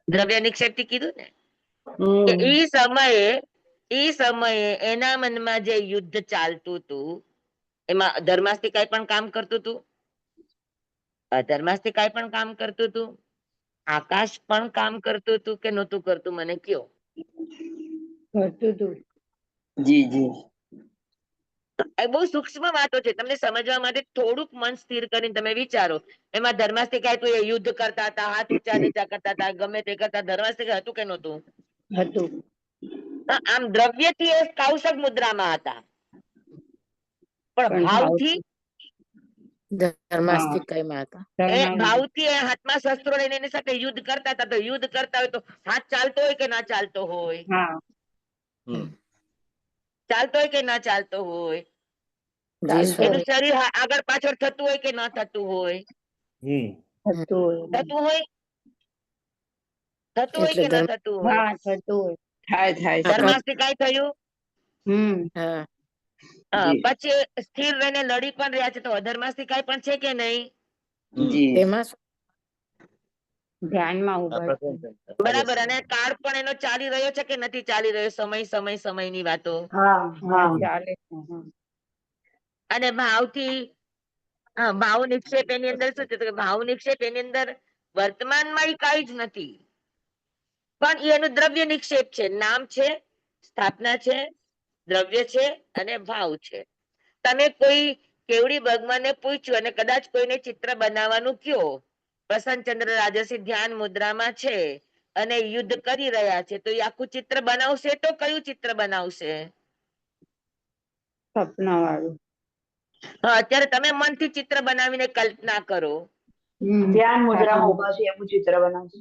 દ્રવ્ય નિક્ષેપ થી કીધું ને કે ઈ સમયે એના મનમાં જે યુદ્ધ ચાલતું હતું એમાં ધર્માસ્તિકાય પણ કામ કરતું હતું, અધર્માસ્તિકાય પણ કામ કરતું હતું, આકાશ પણ કામ કરતું હતું કે નહોતું કરતું? મને કયો. એ બહુ સૂક્ષ્મ વાતો છે, તમને સમજવા માટે થોડુંક મન સ્થિર કરીને તમે વિચારો. એમાં ધર્માસ્તિકાય તો એ યુદ્ધ કરતા હતા, હાથ ઊંચા નીચા કરતા હતા, ગમે તે કરતા. ધર્માસ્તિકાય હતું કે નહોતું? હતું. આમ દ્રવ્યથી એ કૌશક મુદ્રામાં હતા, પણ પણ ભાવથી ધર્માસ્તિકાયમાં હતા. ભાવથી એ હાથમાં શસ્ત્રો લઈને એની સાથે યુદ્ધ કરતા હતા. તો યુદ્ધ કરતા હોય તો હાથ ચાલતો હોય કે ના ચાલતો હોય? હા ચાલતો હોય કે ના ચાલતો હોય? જી એનું સ્વામી. શરીર આગળ પાછળ થતું હોય કે ના થતું હોય? થતું હોય થતું હોય એટલે કે ના થતું હોય? થાય થાય છે. ધર્માસ્તિકાય થયું. હા, જી. પછી સ્થિર રહીને લડી પણ રહ્યા છે, તો અધર્માસ્તિકાય પણ છે કે નહીં? જી તેમાં શું? ધ્યાનમાં બરાબર. અને કાળ પણ એનો ચાલી રહ્યો છે કે નથી ચાલી રહ્યો? સમયની વાતો. હા હા ચાલે અને ભાવથી ભાવ નિક્ષેપ એની અંદર શું છે? તો કે ભાવ નિક્ષેપ એની અંદર વર્તમાનમાં કઈ જ નથી, પણ એનું દ્રવ્ય નિક્ષેપ છે. નામ છે, સ્થાપના છે, દ્રવ્ય છે અને ભાવ છે. તમે કોઈ કેવડી ભગવાનને પૂછ્યું અને કદાચ કોઈને ચિત્ર બનાવવાનું કયો, પ્રસન્નચંદ્ર રાજસી ધ્યાન મુદ્રામાં છે અને યુદ્ધ કરી રહ્યા છે, તો એ આખું ચિત્ર બનાવશે તો કયું ચિત્ર બનાવશે? સપના વાળું. અત્યારે તમે મનથી ચિત્ર બનાવીને કલ્પના કરો. ધ્યાન મુદ્રામાં ઉભા છે એવું ચિત્ર બનાવશે.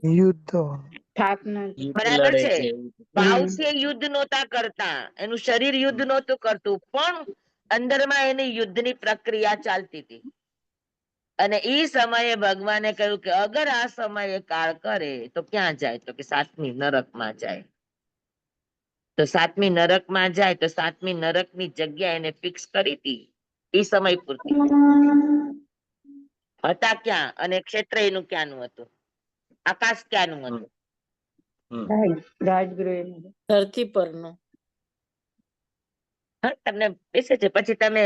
સ્થાપના બરાબર છે. ભાવથી યુદ્ધ નહોતા કરતા, એનું શરીર યુદ્ધ નહોતું કરતું, પણ અંદરમાં એની યુદ્ધની પ્રક્રિયા ચાલતી હતી. અને એ સમયે ભગવાને કહ્યું કે અગર આ સમયે કાળ કરે તો ક્યાં જાય? તો કે 7મી નરકમાં જાય. તો 7મી નરકમાં જાય તો 7મી નરકની જગ્યા એને ફિક્સ કરી હતી એ સમય પૂરતી. હતા ક્યાં? અને ક્ષેત્ર એનું ક્યાંનું હતું? આકાશ ક્યાંનું હતું? રાજગૃહ ધરતી પરનો. તમને બેસે છે. પછી તમે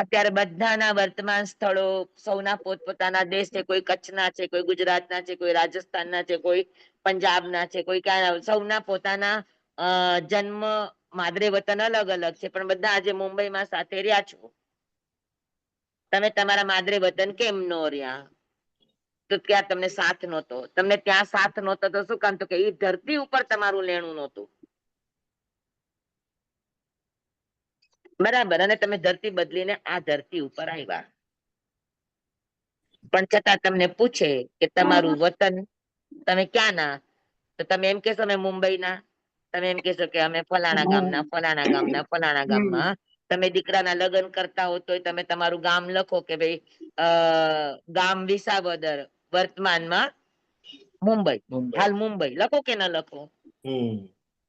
અત્યારે બધાના વર્તમાન સ્થળો સૌના પોતપોતાના દેશ છે. કોઈ કચ્છના છે, કોઈ ગુજરાતના છે, કોઈ રાજસ્થાનના છે, કોઈ પંજાબના છે, કોઈ ક્યાં, સૌના પોતાના જન્મ માદરે વતન અલગ અલગ છે, પણ બધા આજે મુંબઈમાં સાથે રહ્યા છો. તમે તમારા માદરે વતન કેમ નો રહ્યા? તો ત્યાં તમને સાથ નહોતો. તમને ત્યાં સાથ નહોતો તો શું કામ? તો કે એ ધરતી ઉપર તમારું લેણું નહોતું. બરાબર. અને તમે ધરતી બદલીને આ ધરતી ઉપર આવ્યા, પણ છતાં તમને પૂછે કે તમારું વતન તમે ક્યાં ના? તો તમે એમ કેશો અમે મુંબઈના. તમે એમ કેશો કે અમે ફલાણા ગામના, ફલાણા ગામના, ફલાણા ગામમાં. તમે દીકરાના લગ્ન કરતા હો તો તમે તમારું ગામ લખો કે ભાઈ ગામ વિસાવદર, વર્તમાનમાં મુંબઈ, હાલ મુંબઈ લખો કે ના લખો?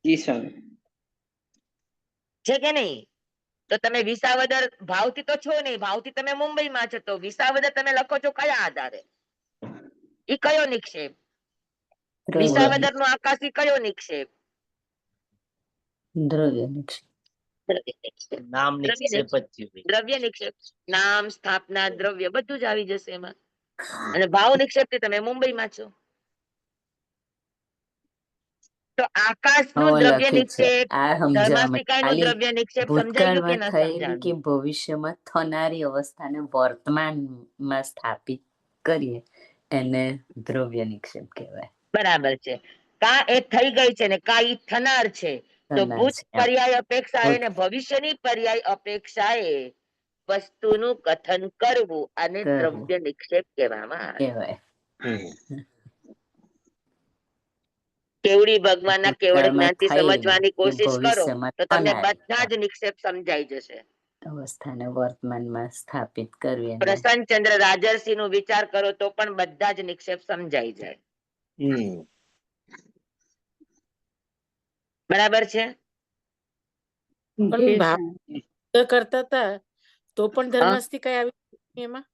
જી સર. છે કે નહીં? તો તમે વિસાવદર ભાવથી તો છો નહીં, ભાવથી તમે મુંબઈમાં છો, તો વિસાવદર તમે લખો છો કયા આધારે? ઈ કયો નિક્ષેપ? વિસાવદર નો આકાશી કયો નિક્ષેપ? દ્રવ્ય નિક્ષેપ. નામ નિક્ષેપ જ થયું. દ્રવ્ય નિક્ષેપ. નામ, સ્થાપના, દ્રવ્ય બધું જ આવી જશે એમાં. અને ભાવ નિક્ષેપ થી તમે મુંબઈમાં છો. તો આકાશ નું દ્રવ્ય નિક્ષેપ, ધર્માસ્તિકાય નું દ્રવ્ય નિક્ષેપ સમજાય ગયું કે ના સમજાયું? કે ભવિષ્યમાં થનારી અવસ્થાને વર્તમાનમાં સ્થાપિત કરીએ એને દ્રવ્ય નિક્ષેપ કહેવાય. બરાબર છે. કા એ થઈ ગઈ છે ને કા ઈ થનાર છે. તો ભૂત પર્યાય અપેક્ષાએ ને ભવિષ્યની પર્યાય અપેક્ષાએ વસ્તુનું કથન કરવું અને દ્રવ્ય નિક્ષેપ કહેવામાં આવે. કેવડી ભગવાનના કેવળ જ્ઞાનથી સમજવાની કોશિશ કરો તો તમને બધા જ નિક્ષેપ સમજાઈ જશે. અવસ્થાને વર્તમાનમાં સ્થાપિત કરવી. પ્રસન્નચંદ્ર રાજર્ષિ નું વિચાર કરો તો પણ બધા જ નિક્ષેપ સમજાઈ જાય. બરાબર છે. પણ ભાવ કરતા હતા તો પણ ધર્માસ્તિકાય આવી એમાં.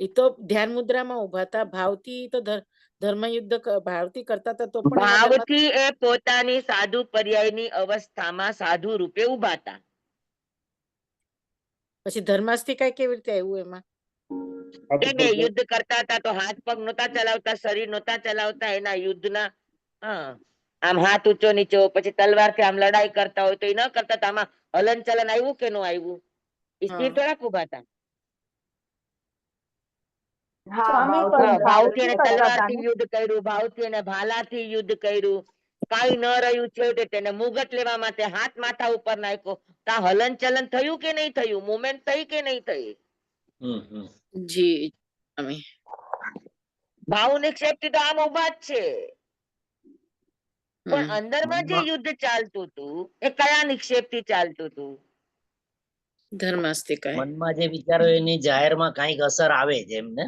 એ તો ધ્યાન મુદ્રામાં ઉભા હતા, ભાવથી તો ધર્મયુદ્ધ ભાવથી કરતા હતા તો પણ ભાવથી એ પોતાની સાધુ પર્યાયની અવસ્થામાં સાધુ રૂપે ઉભા હતા. પછી ધર્માસ્તિકાય કેવી રીતે આવ્યું એમાં? બે યુદ્ધ કરતા હતા તો હાથ પગ નહોતા ચલાવતા, શરીર નહોતા ચલાવતા, એના યુદ્ધના આમ હાથ ઊંચો નીચો, પછી તલવારથી આમ લડાઈ કરતા હોય તો એ ન કરતા. આમાં હલન ચલન આવ્યું કે ન આવ્યું? એ સ્થિર થોડાક ઉભા હતા. ભાવથી એને તલવારથી યુદ્ધ કર્યું, ભાવથી એને ભાલાથી યુદ્ધ કર્યું. કાંઈ ન રહ્યું છે તેને મુગટ લેવા માટે હાથ માથા ઉપર નાખ્યો, તો આ હલન ચલન થયું કે નહીં થયું, મુવમેન્ટ થઈ કે નહીં થઈ? જી સ્વામી. ભાવ નિક્ષેપ થી તો આમ ઉભા જ છે, પણ અંદરમાં જે યુદ્ધ ચાલતું હતું એ કયા નિક્ષેપ થી ચાલતું હતું? ધર્માસ્તિકાય. મનમાં જે વિચારો એની જાહેરમાં કઈક અસર આવે છે એમને.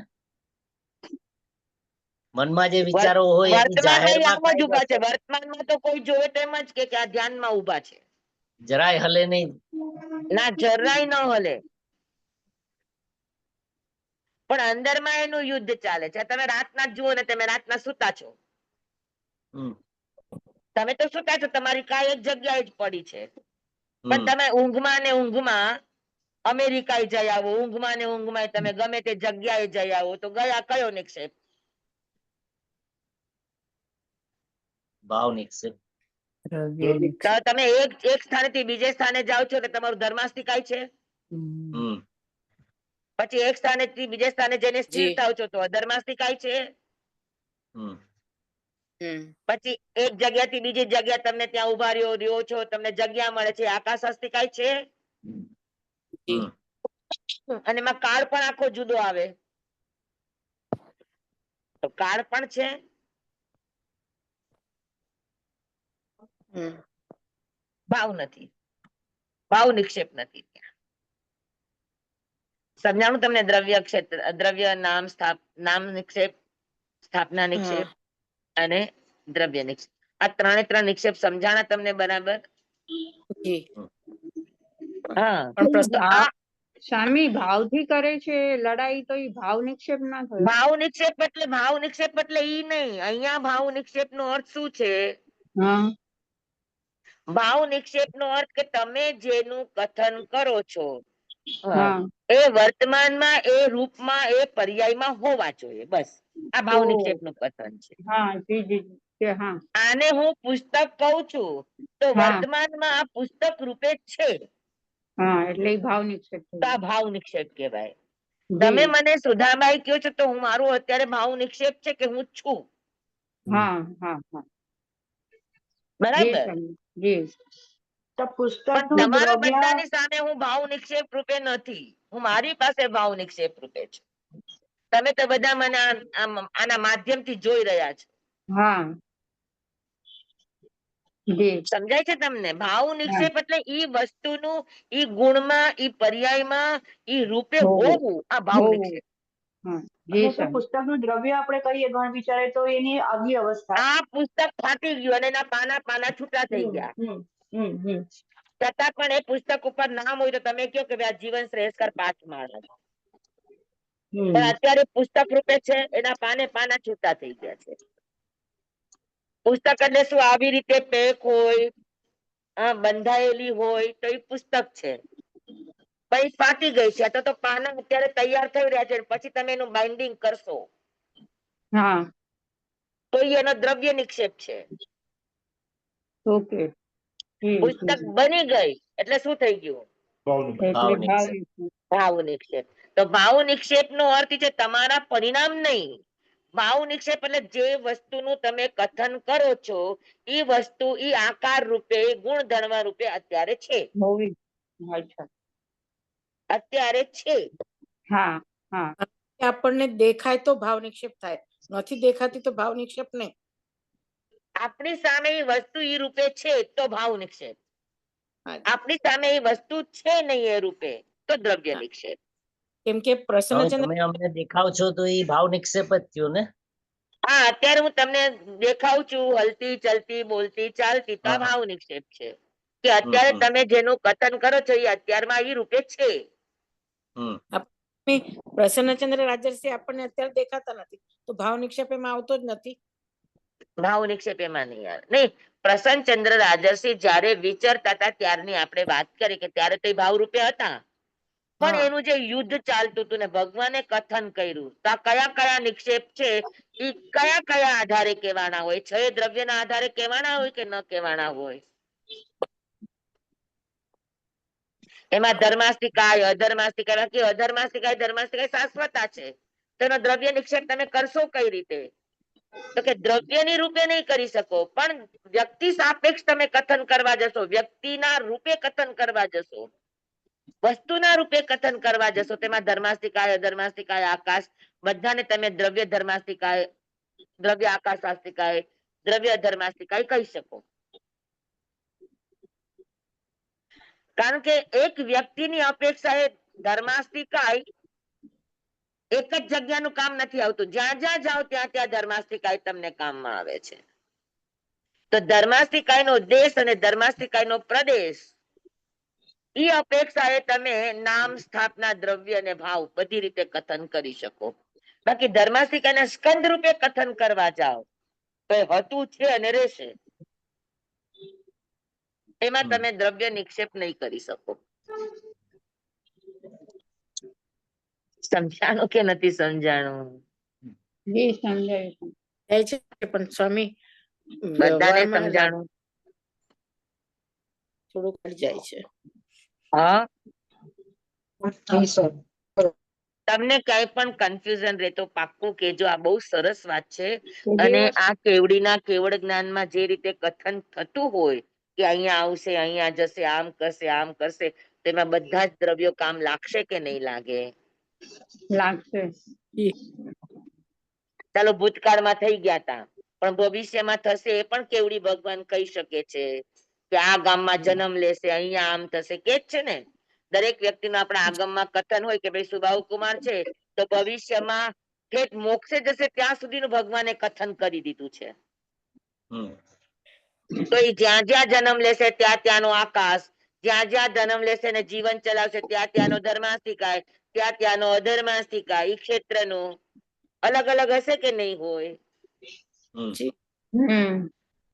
મનમાં જે વિચારો હોય એની વર્તમાનમાં જાહેરમાં આમ જ કાંઈક ઉભા છે, અસર વર્તમાનમાં તો કોઈ જોવે તેમ જ કે આ ધ્યાનમાં ઉભા છે, જરાય હલે નહીં. ના જરાય ન હલે, પણ અંદરમાં એનું યુદ્ધ ચાલે છે. તમે રાતના જ જુઓ ને, તમે રાતના સુતા છો, હમ, તમે તો સુતા છો, તમારી કાંઈ એક જગ્યાએ જ પડી છે, પણ હમ, તમે ઊંઘમાં ને ઊંઘમાં અમેરિકા જઈ આવો, ઊંઘમાં ને ઊંઘમાં તમે ગમે તે જગ્યાએ જઈ આવો, તો ગયા કયો નિક્ષેપ? ભાવ નિક્ષેપ. દ્રવ્ય તો નિક્ષેપ. તમે એક સ્થાનેથી બીજે સ્થાને જાઓ છો એટલે તમારું ધર્માસ્તિકાય છે, હમ. પછી એક સ્થાનેથી બીજે સ્થાને જઈને સ્થિર જી. થાવ છો તો અધર્માસ્તિકાય છે, હમ, પછી એક જગ્યાથી બીજી જગ્યા તમને ત્યાં ઉભા રહ્યો છો, તમને જગ્યા મળે છે, આકાશ અસ્તિકાય છે, હમ, અને એમાં કાળ પણ આખો જુદો આવે, તો કાળ પણ છે. ભાવ નથી, ભાવ નિક્ષેપ નથી. સમજાણું તમને? દ્રવ્ય ક્ષેત્ર, દ્રવ્ય નામ નિક્ષેપ, સ્થાપના નિક્ષેપ અને દ્રવ્ય નિક્ષેપ, આ ત્રણ નિક્ષેપ સમજાણા તમને બરાબર? જી. હા, પણ પ્રશ્ન આ સ્વામી ભાવથી કરે છે લડાઈ, તો એ ભાવ નિક્ષેપ ના થયો. ભાવ નિક્ષેપ એટલે ઈ નહીં. અહીંયા ભાવ નિક્ષેપ નો અર્થ શું છે? હા, ભાવ નિક્ષેપ નો અર્થ કે તમે જેનું કથન કરો છો હા. એ વર્તમાનમાં, એ રૂપમાં, એ પર્યાયમાં હોવા જોઈએ, બસ. આ ભાવ નિક્ષેપ નું કથન છે. હા, જી જી જી, હા, આને હું પુસ્તક કહું છું તો હા. વર્તમાનમાં આ પુસ્તક રૂપે છે, હા, એટલે એ ભાવ નિક્ષેપ તો આ થયો. ભાવ નિક્ષેપ કહેવાય. જી. તમે મને સુધાબાઈ કહો છો તો હું, મારું અત્યારે ભાવ નિક્ષેપ છે કે હું છું, હા, હા, હા. જી બરાબર? સ્વામી, જી. તો પણ પુસ્તકનું તમારા દ્રવ્ય બધાની સામે હું ભાવ નિક્ષેપ રૂપે નથી, હું મારી પાસે ભાવ નિક્ષેપ રૂપે છું. તમે તો બધા મને આના માધ્યમથી જોઈ રહ્યા છો. હા, જી. સમજાય છે તમને? ભાવ હા. નિક્ષેપ એટલે ઈ વસ્તુનું, ઈ ગુણમાં, ઈ પર્યાયમાં, ઈ રૂપે હોવું. હોવું, આ ભાવ હોવું. નિક્ષેપ. હા, જી અને જો સ્વામી. પુસ્તકનું દ્રવ્ય આપણે કહીએ ગણ વિચારે તો એની આગલી અવસ્થા. આ પુસ્તક ફાટી ગયું અને એના પાના પાના છૂટા થઈ ગયા, છતાં પણ એ પુસ્તક ઉપર નામ હોય તો તમે કહો કે ભાઈ આ જીવન શ્રેષ્ઠકર પાઠમાળા છે. પણ અત્યારે પુસ્તક રૂપે છે, એના પાને પાના છૂટા થઈ ગયા છે. પુસ્તક એટલે શું? આવી રીતે પેક હોય, બંધાયેલી હોય તો એ પુસ્તક છે. પછી ફાટી ગઈ છે, તો પાના અત્યારે તૈયાર થઈ રહ્યા છે, પછી તમે એનું બાઇન્ડિંગ કરશો હા, તો એનો દ્રવ્ય નિક્ષેપ છે. ઓકે. જી, પુસ્તક જી. બની ગઈ એટલે શું થઈ ગયું? એટલે ભાવ ભાવ નિક્ષેપ. નિક્ષેપ. ભાવ નિક્ષેપ. તો ભાવ નિક્ષેપ નો અર્થ છે તમારા પરિણામ નહીં. ભાવ નિક્ષેપ એટલે જે વસ્તુનું તમે કથન કરો છો ઈ વસ્તુ, ઈ આકાર રૂપે, ગુણધર્મ રૂપે અત્યારે છે, હોવી. અચ્છા. અત્યારે છે. હા, હા. આપણને દેખાય તો ભાવ નિક્ષેપ થાય, નથી દેખાતી તો ભાવ નિક્ષેપ નહીં. આપણી સામે એ વસ્તુ ઈ રૂપે છે તો ભાવ નિક્ષેપ, આપણી સામે એ વસ્તુ છે નહીં એ રૂપે તો દ્રવ્ય નિક્ષેપ. કેમ કે હવે પ્રસન્નચંદ્ર તમે અમને દેખાવ છો તો એ ભાવ નિક્ષેપ જ થયો ને. હા, અત્યારે હું તમને દેખાઉં છું હલતી, ચલતી, બોલતી, ચાલતી, તો આ હા. ભાવ નિક્ષેપ છે કે અત્યારે હમ, તમે જેનું કથન કરો છો એ અત્યારમાં ઈ રૂપે છે. હમ, પ્રસન્નચંદ્ર રાજર્ષિ આપણને અત્યારે દેખાતા નથી, તો ભાવ નિક્ષેપ એમાં આવતો જ નથી. ભાવ નિક્ષેપ એમાં નહીં આવે. નહીં, પ્રસન્નચંદ્ર રાજર્ષિ જયારે વિચરતા હતા ત્યારની આપણે વાત કરી કે ત્યારે તો એ ભાવ રૂપે હતા, પણ હા, એનું જે યુદ્ધ ચાલતું હતું ને ભગવાને કથન કર્યું, તો આ કયા કયા નિક્ષેપ છે એ કયા કયા આધારે કહેવાના હોય છે? એ દ્રવ્યના આધારે કહેવાના હોય કે ન કહેવાના હોય? એમાં ધર્માસ્તિકાય, અધર્માસ્તિકાય, બાકી અધર્માસ્તિકાય, ધર્માસ્તિકાય શાશ્વતા છે. તેનો દ્રવ્ય નિક્ષેપ તમે કરશો કઈ રીતે? તો કે દ્રવ્યની રૂપે નહીં કરી શકો, પણ વ્યક્તિ સાપેક્ષ તમે કથન કરવા જશો, વ્યક્તિના રૂપે કથન કરવા જશો, વસ્તુના રૂપે કથન કરવા જશો, તેમાં ધર્માસ્તિકાય, અધર્માસ્તિકાય, આકાશ બધાને તમે દ્રવ્ય ધર્માસ્તિકાય, દ્રવ્ય આકાશાસ્તિકાય, દ્રવ્ય અધર્માસ્તિકાય કહી શકો. કારણ કે એક વ્યક્તિની અપેક્ષાએ ધર્માસ્તિકાય એક જ જગ્યાનું કામ નથી આવતું. જ્યાં જ્યાં જાઓ ત્યાં ત્યાં ધર્માસ્તિકાય તમને કામમાં આવે છે. તો ધર્માસ્તિકાયનો દેશ અને ધર્માસ્તિકાયનો પ્રદેશ ઈ અપેક્ષાએ તમે નામ, સ્થાપના, દ્રવ્ય અને ભાવ બધી રીતે કથન કરી શકો. બાકી ધર્માસ્તિકાયના સ્કંદ રૂપે કથન કરવા જાઓ તો એ હતું છે અને રહેશે. એમાં તમે દ્રવ્ય નિક્ષેપ નહીં કરી શકો. સમજાણું કે નથી સમજાણું? જી સમજાયું. જાય છે પણ સ્વામી બધાને વ્યવહારમાં સમજાણું? થોડુંક અડી જાય છે. હા, તમને કઈ પણ કન્ફ્યુઝન રહે તો પાક્કું કેજો. આ બહુ સરસ વાત છે. અને આ કેવડીના કેવડ જ્ઞાનમાં જે રીતે કથન થતું હોય કે અહીંયા આવશે, અહીંયા જશે, આમ કરશે, આમ કરશે, તેમાં બધા જ દ્રવ્યો કામ લાગશે કે નહીં લાગે? લાગશે. ચાલો ભૂતકાળમાં થઈ ગયા તા, પણ ભવિષ્યમાં થશે એ પણ કેવડી ભગવાન કહી શકે છે કે આ ગામમાં જન્મ લેશે, અહીંયા આમ થશે, કે જ છે ને. દરેક વ્યક્તિનું આપણા આગમમાં કથન હોય કે ભાઈ સુભાવ કુમાર છે તો ભવિષ્યમાં ઠેઠ મોક્ષે જશે ત્યાં સુધીનું ભગવાને કથન કરી દીધું છે. તો એ જ્યાં જ્યાં જન્મ લેશે ત્યાં ત્યાંનો આકાશ, જ્યાં જ્યાં જન્મ લેશે ને જીવન ચલાવશે ત્યાં ત્યાંનો ધર્માસ્તિકાય, ત્યાં ત્યાંનો અધર્માસ્તિકાય, ઈ ક્ષેત્રનું અલગ અલગ હશે કે નહીં હોય?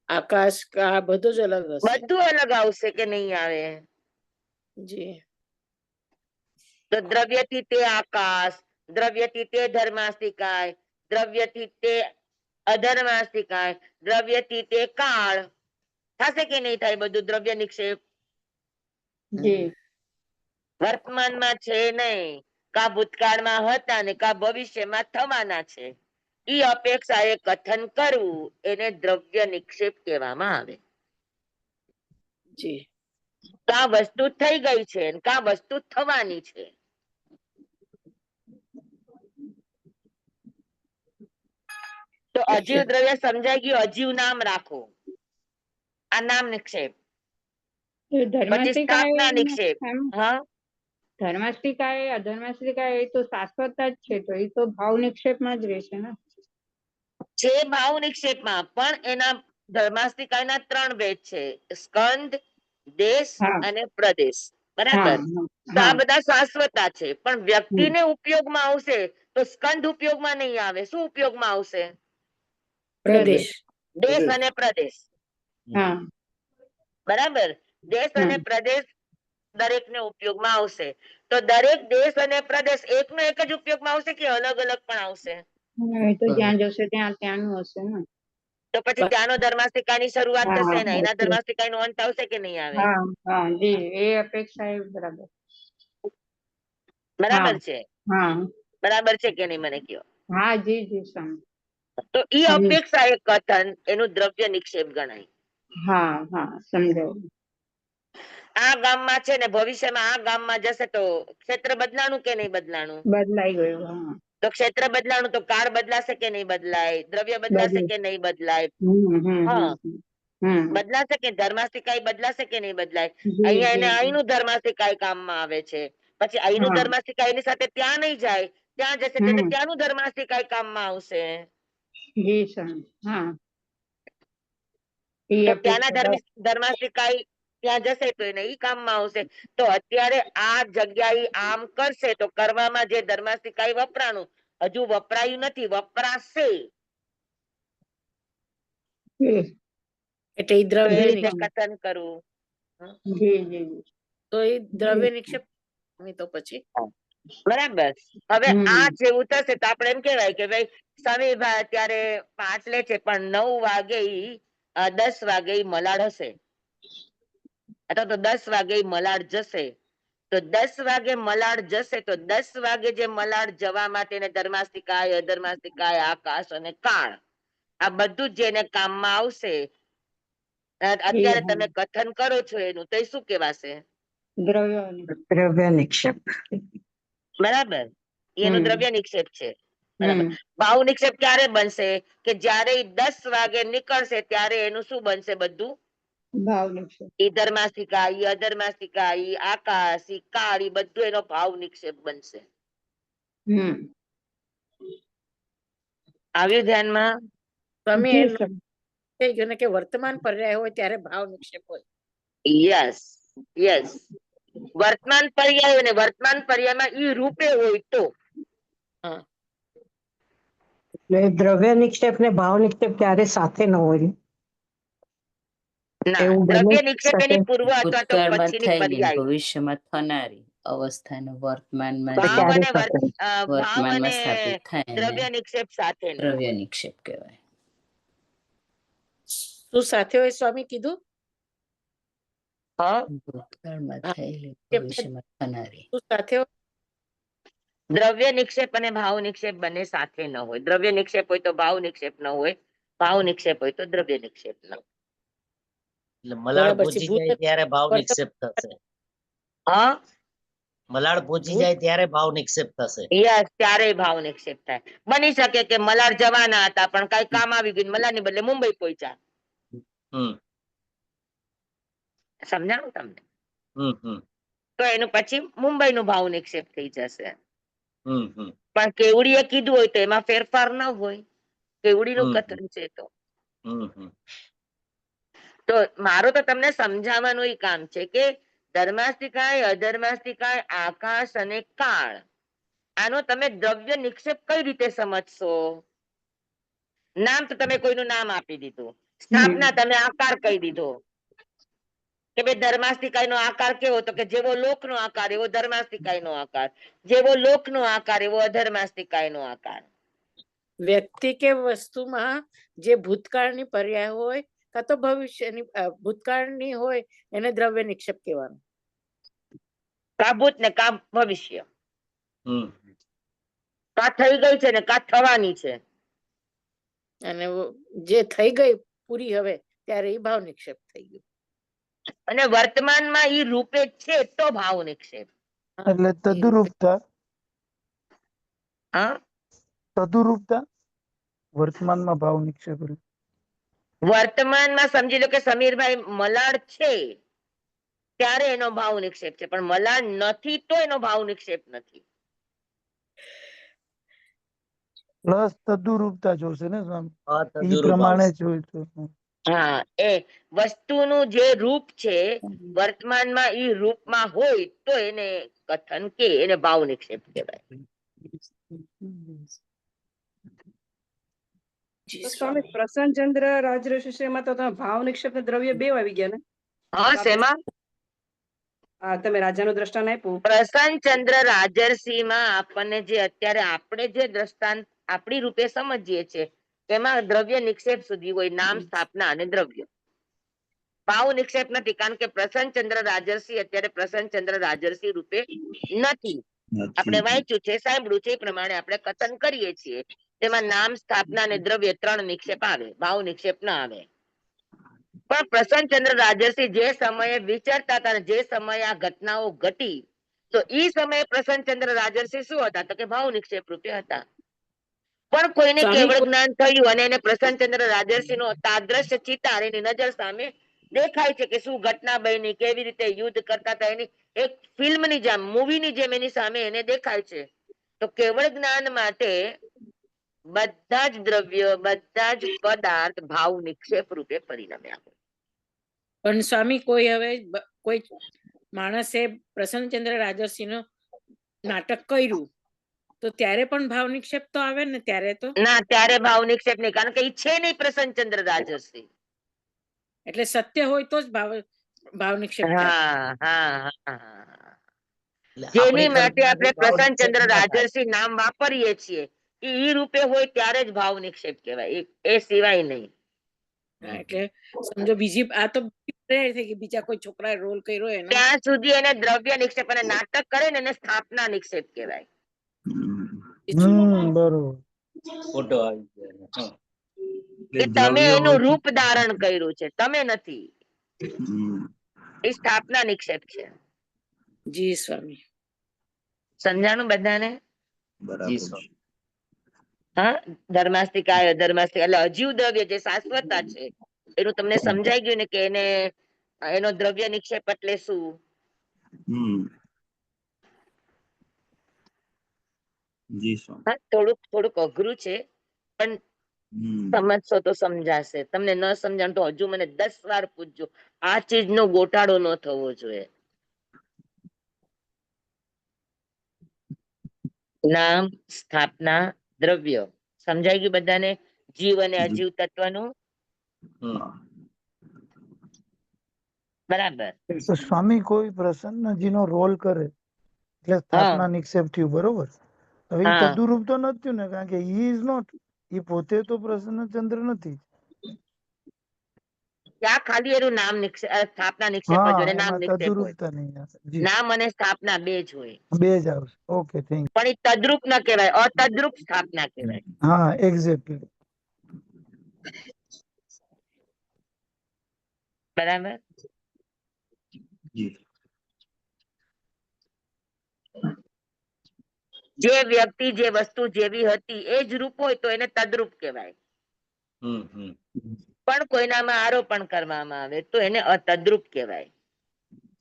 આકાશ આ બધું જ અલગ હશે. બધું અલગ આવશે કે નહીં આવે? જી. તો દ્રવ્યથી તે આકાશ, દ્રવ્યથી તે ધર્માસ્તિકાય, દ્રવ્યથી તે અધર્માસ્તિકાય, દ્રવ્યથી તે કાળ થશે કે નહીં થાય? બધું દ્રવ્ય નિક્ષેપ વર્તમાનમાં છે નહીં, કા ભૂતકાળમાં હતા ને કા ભવિષ્યમાં થવાના છે. ઈ અપેક્ષાએ કથન કરવું એને દ્રવ્ય નિક્ષેપ કહેવામાં આવે. જી. કા વસ્તુ થઈ ગઈ છે કા વસ્તુ થવાની છે. તો અજીવ દ્રવ્ય સમજાઈ ગયું. અજીવ નામ રાખો, આ નામ નિક્ષેપ. પછી સ્થાપના નિક્ષેપ. હા, ધર્માસ્તિકાય, અધર્માસ્તિકાય એ તો શાશ્વત જ છે, તો એ તો ભાવ નિક્ષેપમાં જ રહેશે ને. છે ભાવ નિક્ષેપમાં, પણ એના ધર્માસ્તિકાયના 3 ભેદ છે: સ્કંદ, દેશ અને પ્રદેશ. બરાબર? તો આ બધા શાશ્વતા છે, પણ વ્યક્તિને ઉપયોગમાં આવશે તો સ્કંદ ઉપયોગમાં નહીં આવે. શું ઉપયોગમાં આવશે? પ્રદેશ. દેશ અને પ્રદેશ. બરાબર? દેશ અને પ્રદેશ દરેકને ઉપયોગમાં આવશે. તો દરેક દેશ અને પ્રદેશ એકનો એક જ ઉપયોગમાં આવશે કે અલગ અલગ પણ આવશે? એ તો જ્યાં જશે ત્યાં ત્યાંનું હશે ને. તો પછી ત્યાંનો ધર્માસ્તિકાની શરૂઆત થશે ને એના ધર્માસ્તિકાનો અંત આવશે કે નહીં આવે? જી, એ અપેક્ષા એ બરાબર. બરાબર છે? બરાબર છે કે નહીં મને કયો? હા, જી જી સમજ. તો ઈ અપેક્ષા એ કથન એનું દ્રવ્ય નિક્ષેપ ગણાય. સમજાયું. આ ગામમાં છે ને ભવિષ્યમાં આ ગામમાં જશે તો ક્ષેત્ર બદલાણું કે નહીં બદલાણું? બદલાઈ ગયું. તો ક્ષેત્ર બદલાણું તો કાળ બદલાશે કે નહીં બદલાય? દ્રવ્ય બદલાશે કે નહીં બદલાય? બદલાશે કે ધર્માસ્તિકાય બદલાશે કે નહીં બદલાય? અહીંયા એને અહીંનું ધર્માસ્તિકાય કામમાં આવે છે, પછી અહીંનું ધર્માસ્તિકાય એની સાથે ત્યાં નહીં જાય, ત્યાં જશે તેને ત્યાંનું ધર્માસ્તિકાય કામમાં આવશે. ત્યાંના ધર્માસ્તિકાય ત્યાં જશે તો એને ઈ કામમાં આવશે. તો અત્યારે આ જગ્યાએ આમ કરશે તો કરવામાં જે ધર્માસ્તિકાય વપરાણું હજુ વપરાયું નથી, વપરાશે. એટલે એ દ્રવ્ય કથન કરવું. તો એ દ્રવ્ય નિક્ષેપ તો પછી બરાબર. હવે આ જેવું થશે તો આપણે એમ કેવાય કે ભાઈ સમીભાઈ અત્યારે 5 લે છે પણ 9 વાગે 10 વાગે મલાડ હશે, અથવા તો 10 વાગે મલાડ જશે. તો 10 વાગે મલાડ જશે તો 10 વાગે જે મલાડ જવા માટેને ધર્માસ્તિકાય, અધર્માસ્તિકાય, આકાશ અને કાળ આ બધું જ જેને કામમાં આવશે અત્યારે તમે કથન કરો છો એનું તો એ શું કહેવાશે? દ્રવ્ય દ્રવ્ય નિક્ષેપ. બરાબર, એનું હમ. દ્રવ્ય નિક્ષેપ છે. બરાબર. ભાવ નિક્ષેપ ક્યારે બનશે? કે જયારે 10 વાગે નીકળશે ત્યારે એનું શું બનશે? બધું ભાવ નિક્ષેપ. ઈ ધર્માસ્તિકા, ઈ અધર્માસ્તિકા, ઈ આકાશ, ઈ કાળ, ઈ બધું એનો ભાવ નિક્ષેપ બનશે. આવ્યું ધ્યાનમાં? સ્વામી એમ થઈ ગયું ને કે વર્તમાન પર્યાય હોય ત્યારે ભાવ નિક્ષેપ હોય. યસ યસ, વર્તમાન પર્યાય અને વર્તમાન પર્યાયમાં ઈ રૂપે હોય તો. એટલે દ્રવ્ય નિક્ષેપ ને ભાવ નિક્ષેપ ક્યારે સાથે ન હોય. ના, એવું બની દ્રવ્ય નિક્ષેપ શકે. એની પૂર્વ અથવા તો ભૂતકાળમાં પછીની થયેલી ને પર્યાય. ભવિષ્યમાં થનારી અવસ્થાને વર્તમાનમાં ભાવ ક્યારે અને થશે? ભાવ વર્તમાનમાં અને સ્થાપિત થાય એને દ્રવ્ય નિક્ષેપ સાથે. દ્રવ્ય નિક્ષેપ કહેવાય. શું સાથે હોય સ્વામી કીધું? ભૂતકાળમાં હા. થયેલી ભવિષ્યમાં થનારી. શું સાથે હોય? દ્રવ્ય નિક્ષેપ અને ભાવ નિક્ષેપ બંને સાથે ન હોય. દ્રવ્ય નિક્ષેપ હોય તો ભાવ નિક્ષેપ ન હોય, ભાવ નિક્ષેપ હોય તો દ્રવ્ય નિક્ષેપ ન હોય. એટલે મલાડ બરાબર છે. પહોંચી ભૂત જાય ત્યારે ભાવ વર્તમાન નિક્ષેપ થશે. હા, મલાડ પહોંચી ભૂત જાય ત્યારે ભાવ નિક્ષેપ થશે. યસ, ત્યારે ભાવ નિક્ષેપ થાય. બની શકે કે મલાડ જવાના હતા પણ કઈ કામ આવી ગયું, મલાડ ની બદલે મુંબઈ પહોંચ્યા. હમ સમજાણું તમને? હમ હમ તો એનું પછી મુંબઈ નું ભાવ નિક્ષેપ થઈ જશે. હમ પણ કેવડીએ કીધું હોય તો એમાં ફેરફાર ન હોય. કેવડી નું હમ. કથન છે તો. હમ તો મારું તો તમને સમજાવવાનું ઈ કામ છે કે ધર્માસ્તિકાય, અધર્માસ્તિકાય, આકાશ અને કાળ, આનો તમે દ્રવ્ય નિક્ષેપ કઈ રીતે સમજશો? નામ તો તમે કોઈનું નામ આપી દીધું, સ્થાપના તમે આકાર કહી દીધો કે ભાઈ ધર્માસ્તિકાય નો આકાર કેવો? તો કે જેવો લોક નો આકાર એવો ધર્માસ્તિકાય નો આકાર, જેવો લોક નો આકાર એવો અધર્માસ્તિકાય નો આકાર. વ્યક્તિ કે વસ્તુમાં જે ભૂતકાળની પર્યાય હોય કાં તો ભવિષ્યની ભૂતકાળની હોય એને દ્રવ્ય નિક્ષેપ કહેવાનું. કા ભૂત ને કા ભવિષ્ય, હમ કા થઈ ગઈ છે ને કા થવાની છે. અને જે થઈ ગઈ પૂરી હવે ત્યારે એ ભાવ નિક્ષેપ થઈ ગયું. અને વર્તમાનમાં ઈ રૂપે છે તો ભાવ નિક્ષેપ. એટલે તદુરૂપતા. હા, તદુરૂપતા વર્તમાનમાં ભાવ નિક્ષેપ. વર્તમાનમાં સમજી લો કે સમીરભાઈ મલાડ છે ત્યારે એનો ભાવ નિક્ષેપ છે, પણ મલાડ નથી તો એનો ભાવ નિક્ષેપ નથી. પ્લસ તદુરૂપતા જોશે ને સ્વામી, હા, એ તદુરૂપ પ્રમાણે આવશે. જોઈ તો. હા, એ વસ્તુનું જે રૂપ છે વર્તમાનમાં ઈ રૂપમાં હોય તો એને કથન કે એને ભાવ નિક્ષેપ કહેવાય. સ્વામી પ્રસન્નચંદ્ર રાજર્ષિ માં તો ભાવ નિક્ષેપ ને દ્રવ્ય બે આવી ગયા ને? હા, શેમાં? તમે રાજાનું દ્રષ્ટાંત આપ્યું. પ્રસન્નચંદ્ર રાજર્ષિ માં આપણને જે અત્યારે આપણે જે દ્રષ્ટાંત આપણી રૂપે સમજીએ છીએ તેમાં દ્રવ્ય નિક્ષેપ સુધી હોય, નામ, સ્થાપના અને દ્રવ્ય. ભાવ નિક્ષેપ નથી, કારણ કે પ્રસન્નચંદ્ર રાજર્ષિ અત્યારે પ્રસન્નચંદ્ર રાજર્ષિ રૂપે નથી. આપણે વાંચ્યું છે, સાંભળ્યું છે, એ પ્રમાણે આપણે કથન કરીએ છીએ. તેમાં નામ, સ્થાપના અને દ્રવ્ય 3 નિક્ષેપ આવે, ભાવ નિક્ષેપ ના આવે. પણ પ્રસન્નચંદ્ર રાજર્ષિ જે સમયે વિચરતા હતા, જે સમયે આ ઘટનાઓ ઘટી, તો ઈ સમયે પ્રસન્નચંદ્ર રાજર્ષિ શું હતા? તો કે ભાવ નિક્ષેપ રૂપે હતા. પણ કોઈને કેવળ જ્ઞાન થયું અને એને પ્રસન્નચંદ્ર રાજર્ષિ નો તાદ્રશ્ય ચિતાર એની નજર સામે દેખાય છે કે શું ઘટના બની, કેવી રીતે યુદ્ધ કરતા હતા, એની એક ફિલ્મની જેમ, મૂવીની જેમ એની સામે એને દેખાય છે. તો કેવળ જ્ઞાન માટે બધા જ દ્રવ્ય, બધા જ પદાર્થ ભાવ નિક્ષેપ રૂપે પરિણમ્યા. પણ સ્વામી કોઈ હવે કોઈ માણસે પ્રસન્નચંદ્ર રાજર્ષિ નું નાટક કર્યું તો ત્યારે પણ ભાવ નિક્ષેપ તો આવે ને? ત્યારે તો ના, ત્યારે ભાવ નિક્ષેપ નહીં, કારણ કે ઈ છે નહીં પ્રસન્નચંદ્ર રાજર્ષિ. એટલે સત્ય હોય તો જ ભાવ નિક્ષેપ થાય. હા. જેની માટે આપણે પ્રસન્નચંદ્ર રાજર્ષિ નામ વાપરીએ છીએ ઈ રૂપે હોય ત્યારે જ ભાવ નિક્ષેપ કહેવાય, એ સિવાય નહીં. એટલે સમજો બીજી આ તો બીજા કોઈ છોકરાએ રોલ કર્યો એનો ત્યાં સુધી એને દ્રવ્ય નિક્ષેપ અને નાટક કરે ને એને સ્થાપના નિક્ષેપ કહેવાય. બરોબર. ફોટો આવી ગયો. કે તમે દ્રવ્ય એનું હોય છે. રૂપ ધારણ કર્યું છે, તમે નથી. હમ. એ સ્થાપના નિક્ષેપ છે. જી સ્વામી. સમજાણું બધાને? બરાબર જી છે. સ્વામી. હા, ધર્માસ્તિકાય અધર્માસ્તિક એટલે અજીવ દ્રવ્ય જે શાશ્વતતા છે એનું તમને સમજાઈ ગયું ને કે એનો દ્રવ્ય નિક્ષેપ એટલે શું? હમ. જી સ્વામી. હા, થોડુંક અઘરું છે, પણ હમ. સમજશો તો સમજાશે. તમને ન સમજાણ તો હજુ મને 10 વાર પૂછજો. આ ચીજનો ગોટાળો ન થવો જોઈએ. નામ, સ્થાપના, દ્રવ્ય સમજાઈ ગયું બધાને? જીવ અને અજીવ તત્વનું હમ. બરાબર. તો સ્વામી કોઈ પ્રસન્નજીનો રોલ કરે એટલે સ્થાપના નિક્ષેપ થયું, બરોબર? હવે એ હા. તદુરૂપ તો નથી થયું ને, કારણ કે હી ઇઝ નોટ, એ પોતે તો પ્રસન્નચંદ્ર નથી. ત્યાં ખાલી એનું નામ નિક્ષેપ, સ્થાપના નિક્ષેપ જ હોય, હા, નામ એમાં નિક્ષેપ હોય. તદુરૂપતા નહીં આવે. જી, નામ અને સ્થાપના બે જ હોય, બે જ આવશે. ઓકે, થેન્ક પણ એ તદ્રુપ ન કહેવાય, અતદ્રુપ સ્થાપના કહેવાય. યુ. હા, એક્ઝેક્ટલી. બરાબર. જી. જે વ્યક્તિ જે વસ્તુ જેવી હતી એ જ રૂપ હોય તો એને તદ્રુપ કહેવાય. હમ. હમ. પણ કોઈનામાં આરોપણ કરવામાં આવે તો એને અતદ્રુપ કહેવાય.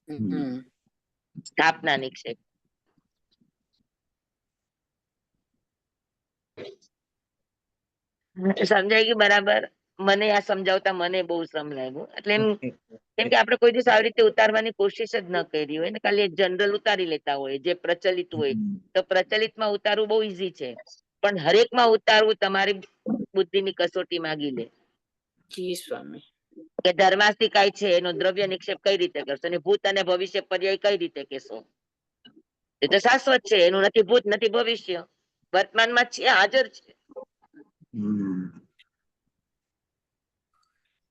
હમ. સ્થાપના નિક્ષેપ. સમજાઈ ગયું બરાબર? મને આ સમજાવતા મને બહુ શ્રમ લાગ્યો. એટલે કેમ કે આપણે કોઈ દિવસ આવી રીતે ઉતારવાની કોશિશ જ ન કરી હોય ને, ખાલી જનરલ ઉતારી લેતા હોય જે પ્રચલિત હોય. તો પ્રચલિતમાં ઉતારવું બહુ ઈઝી છે, પણ હરેકમાં ઉતારવું તમારી બુદ્ધિની કસોટી માંગી લે. જી સ્વામી. કે ધર્માસ્તિકાય છે એનો દ્રવ્ય નિક્ષેપ કઈ રીતે કરશો, અને ભૂત અને ભવિષ્ય પર્યાય કઈ રીતે કહેશો? એ તો શાશ્વત છે, એનું નથી ભૂત નથી ભવિષ્ય, વર્તમાનમાં છે, હાજર છે.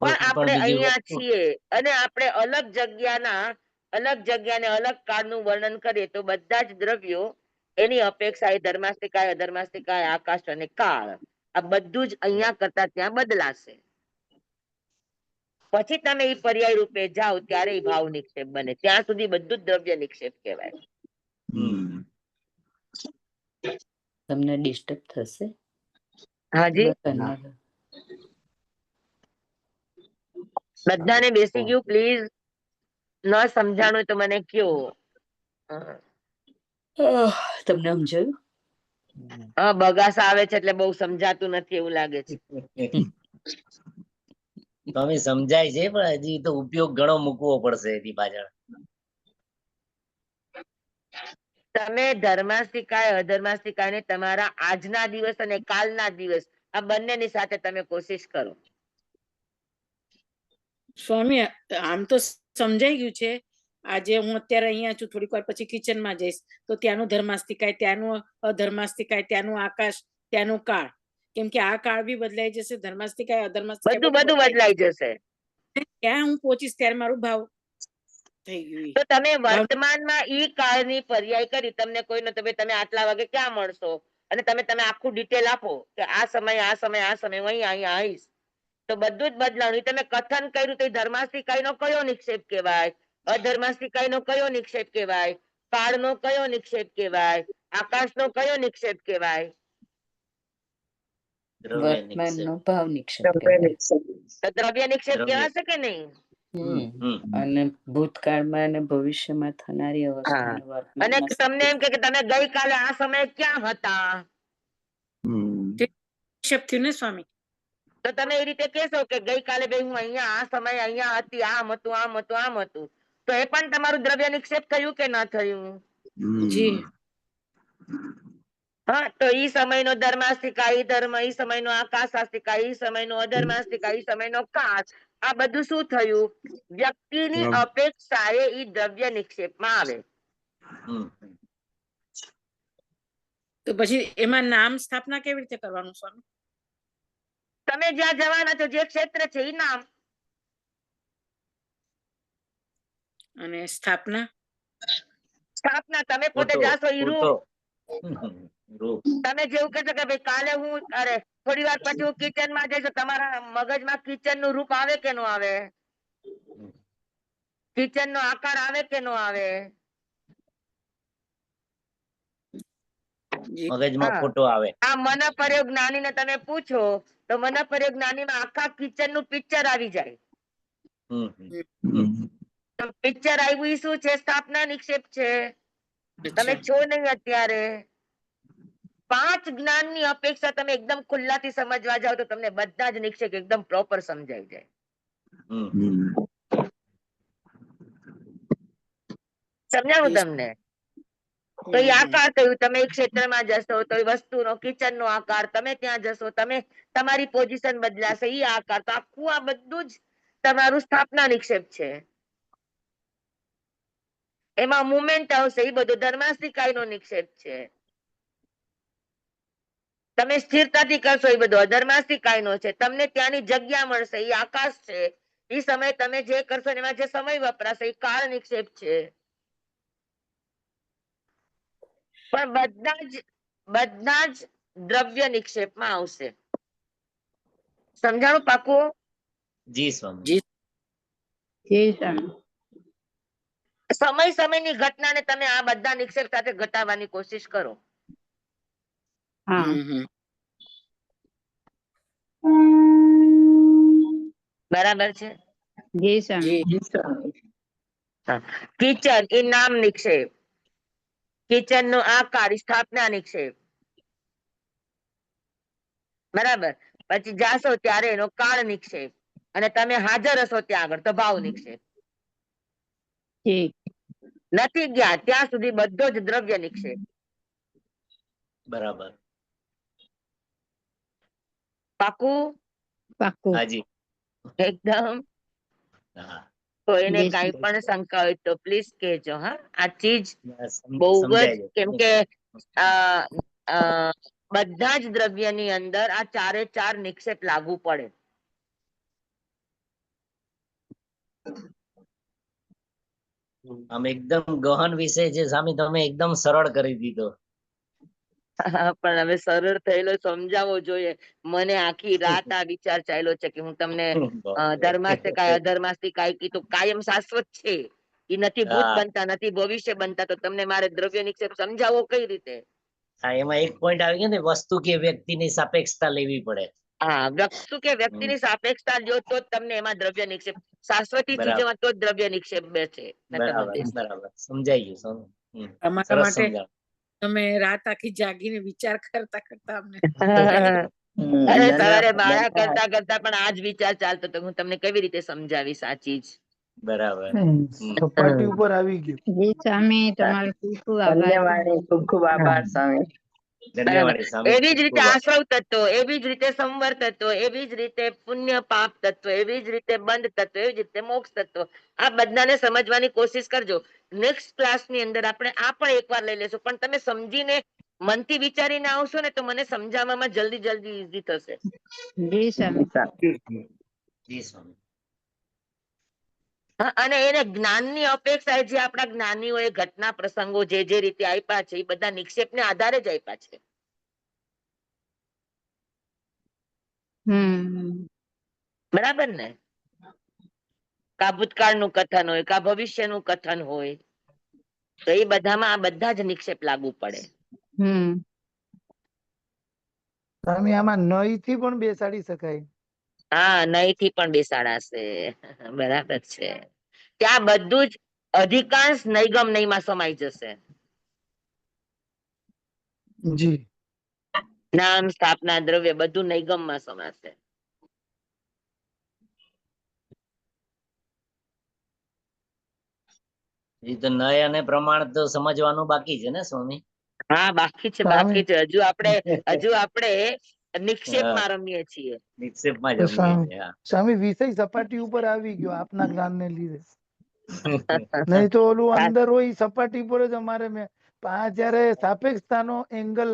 પણ આપણે બીજી અહીંયા વસ્તુ છીએ અને આપણે અલગ જગ્યાને અલગ કાળનું વર્ણન કરીએ તો બધા જ દ્રવ્યો એની અપેક્ષા એ ધર્માસ્તિકાય, અધર્માસ્તિકાય, આકાશ અને કાળ આ બધું જ અહીંયા કરતા ત્યાં બદલાશે. પછી તમે એ પર્યાય રૂપે જાઓ ત્યારે એ ભાવ નિક્ષેપ બને. ત્યાં સુધી બધું જ દ્રવ્ય નિક્ષેપ કહેવાય. તમને ડિસ્ટર્બ થશે? હાજી, બધાને બેસી ગયું? પ્લીઝ, ન સમજાણું તો મને કયો. તમને સમજાયું? હા, બગાસા આવે છે એટલે બહુ સમજાતું નથી એવું લાગે છે. તમે સમજાય છે, પણ હજી તો ઉપયોગ ઘણો મૂકવો પડશે એની પાછળ. તમે ધર્માસ્તિકાય, અધર્માસ્તિકાય ને તમારા આજના દિવસ અને કાલના દિવસ આ બંનેની સાથે તમે કોશિશ કરો. સ્વામી, આમ તો સમજાઈ ગયું છે. આજે હું અત્યારે અહીંયા છું, થોડીક વાર પછી કિચનમાં જઈશ તો ત્યાંનું ધર્માસ્તિકાય, ત્યાંનું અધર્માસ્તિકાય, ત્યાંનું આકાશ, ત્યાંનું કાળ. કેમ કે આ કાળ બી બદલાઈ જશે, ધર્માસ્તિકાય, અધર્માસ્તિકાય બધું બદલાઈ જશે. ત્યાં હું પહોંચીશ ત્યારે મારું ભાવ થઈ ગયું. તો તમે વર્તમાનમાં ઈ કાળની પર્યાય કરી, તમને કોઈનો તમે આટલા વાગે ક્યાં મળશો અને તમે આખું ડિટેલ આપો કે આ સમય હું અહીંયા આવીશ, તો બધું જ બદલાવું. તમે કથન કર્યું તો ધર્માસ્તિકાય નો કયો નિક્ષેપ કહેવાય, અધર્માસ્તિકાય નો કયો નિક્ષેપ કહેવાય, કાળ નો કયો નિક્ષેપ કહેવાય, આકાશ નો કયો નિક્ષેપ કહેવાય? વર્તમાનનો ભાવ નિક્ષેપ તો દ્રવ્ય નિક્ષેપ કહેવાશે કે નહીં? અને ભૂતકાળમાં અને ભવિષ્યમાં થનારી અવસ્થાને અને વર્તમાનમાં તમને એમ કે તમે ગઈકાલે આ સમયે ક્યાં હતા, નિક્ષેપ થયું ને સ્વામી? તો તમે એ રીતે કહેશો કે ગઈકાલે ભાઈ હું અહીંયા આ સમયે અહીંયા હતી, આમ હતું. તો એ પણ તમારું દ્રવ્ય નિક્ષેપ થયું કે ન થયું? જી. હા, તો ઈ સમયનો ધર્માસ્તિકાય, ઈ સમયનો આકાશાસ્તિકાય, ઈ સમયનો અધર્માસ્તિકાય, ઈ સમયનો કાળ, આ બધું શું થયું? વ્યક્તિની અપેક્ષાએ ઈ દ્રવ્ય નિક્ષેપમાં આવે. તો પછી એમાં નામ સ્થાપના કેવી રીતે કરવાનું સ્વામી? તમે જ્યાં જવાના છો, જે ક્ષેત્ર છે ઈ નામ. અને સ્થાપના તમે પોતે જાશો ઈ રૂપ. રૂપ. તમે જેવું કહેશો કે ભાઈ કાલે હું થોડી વાર પછી હું કિચન માં જઈશ, તમારા મગજમાં કિચન નું રૂપ આવે કે નો આવે? કિચન નો આકાર આવે કે નો આવે? મગજમાં ફોટો આવે. આ મનોપર્યોગ જ્ઞાની ને તમે પૂછો તો મનોપર્યોગ જ્ઞાની માં આખા કિચન નું પિક્ચર આવી જાય. પિક્ચર આવ્યું શું છે? સ્થાપના નિક્ષેપ છે. તમે છો નહીં અત્યારે. 5 જ્ઞાન ની અપેક્ષા તમે એકદમ ખુલ્લાથી સમજવા જાવ તો તમને બધા જ નિક્ષેપ એકદમ પ્રોપર સમજાઈ જાય. સમજાવું તમને? તો એ આકાર કયું? તમે એક ક્ષેત્રમાં જશો તો એ વસ્તુનો કિચન નો આકાર, તમે ત્યાં જશો તમે તમારી પોઝિશન બદલાશે, એ આકાર. તો આખું આ બધું જ તમારું સ્થાપના નિક્ષેપ છે. એમાં મુવમેન્ટ આવશે, એ બધું ધર્માસ્તિકાય નો નિક્ષેપ છે. તમે સ્થિરતાથી કરશો એ બધું અધર્માસ્તિકાય નો છે. તમને ત્યાંની જગ્યા મળશે, એ આકાશ છે. એ સમય તમે જે કરશો એમાં જે સમય વપરાશે એ કાળ નિક્ષેપ છે. પણ બધા જ દ્રવ્ય નિક્ષેપમાં આવશે. સમજાણું પાકું? જી સ્વામી. સમયની ઘટનાને તમે આ બધા નિક્ષેપ સાથે ઘટાડવાની કોશિશ કરો. બરાબર છે? જી સ્વામી. કિચન એ નામ નિક્ષેપ, કિચન નો આકાર સ્થાપના નિક્ષેપ. બરાબર. પછી જાશો ત્યારે એનો કાળ નિક્ષેપ, અને તમે હાજર હશો ત્યાં આગળ તો ભાવ નિક્ષેપ. નથી ગયા ત્યાં સુધી બધો જ દ્રવ્ય નિક્ષેપ. બરાબર. પાકું? પાકું. હાજી. એકદમ. તો એને કઈ પણ શંકા હોય તો પ્લીઝ કહેજો. હા, આ ચીજ બહુ જ, કેમ કે બધા જ દ્રવ્યની અંદર આ 4 નિક્ષેપ લાગુ પડે. આમ એકદમ ગહન વિષય છે સ્વામી, તમે એકદમ સરળ કરી દીધો. પણ હવે સરળ થયેલો સમજાવવો જોઈએ. મને આખી રાત આ વિચાર ચાલ્યો છે કે હું તમને ધર્માસ્તિકાય અધર્માસ્તિકાય કીધું, કાયમ શાશ્વત છે. એ નથી ભૂત બનતા, નથી ભવિષ્ય બનતા, તો તમને મારે દ્રવ્ય નિક્ષેપ સમજાવવો કઈ રીતે? હા, એમાં એક પોઈન્ટ આવી ગયો ને, વસ્તુ કે વ્યક્તિની સાપેક્ષતા લેવી પડે. હા, વસ્તુ કે વ્યક્તિની સાપેક્ષતા લ્યો તો જ તમને એમાં દ્રવ્ય નિક્ષેપ, શાશ્વતી ચીજોમાં તો જ દ્રવ્ય નિક્ષેપ બેસે. બરાબર, સમજાઈ ગયું. તમારા માટે તમે રાત આખી જાગીને વિચાર કરતા કરતા અમને અરે સવારે માળા કરતા કરતા પણ આજ વિચાર ચાલતો તો હું તમને કેવી રીતે સમજાવીશ આ ચીજ. બરાબર. સપાટી ઉપર આવી ગયું. જી સ્વામી, તમારો ખૂબ ખૂબ આભાર સ્વામી. એવી જ રીતે આશ્રવ તત્વો, એવી જ રીતે સંવર તત્વો, એવી જ રીતે પુણ્ય પાપ તત્વો, એવી જ રીતે બંધ તત્વો, એવી જ રીતે મોક્ષ તત્વો, આ બધાને સમજવાની કોશિશ કરજો. નેક્સ્ટ ક્લાસ ની અંદર આપણે આ પણ એકવાર લઈ લેશું, પણ તમે સમજીને મનથી વિચારીને આવશો ને તો મને સમજાવવામાં જલ્દી ઈઝી થશે. જી સ્વામી. જી સ્વામી. અને એને જ્ઞાનની અપેક્ષા જે આપણા જ્ઞાનીઓએ ઘટના પ્રસંગો જે રીતે આપ્યા છે એ બધા નિક્ષેપને આધારે જ આપ્યા છે. બરાબર ને? કા ભૂતકાળનું કથન હોય, કા ભવિષ્યનું કથન હોય, તો એ બધામાં આ બધા જ નિક્ષેપ લાગુ પડે. સ્વામી, આમાં નઈ થી પણ બેસાડી શકાય. હા, નઈ થી પણ બેસાડાશે. બરાબર છે. ત્યાં બધું જ અધિકાંશ નૈગમ નઈમાં સમાઈ જશે. જી. નામ, સ્થાપના, દ્રવ્ય બધું નૈગમમાં સમાશે. એ તો નય અને પ્રમાણ તો સમજવાનું બાકી છે ને સ્વામી? હા, બાકી છે. હજુ આપણે નિક્ષેપમાં રમીએ છીએ. નિક્ષેપમાં જ રમીએ છીએ. સ્વામી, વિષય સપાટી ઉપર આવી ગયો આપના જ્ઞાનને લીધે. નહીં તો ઓલું અંદર હોય સપાટી પર જ અમારે જયારે સાપેક્ષતાનો એંગલ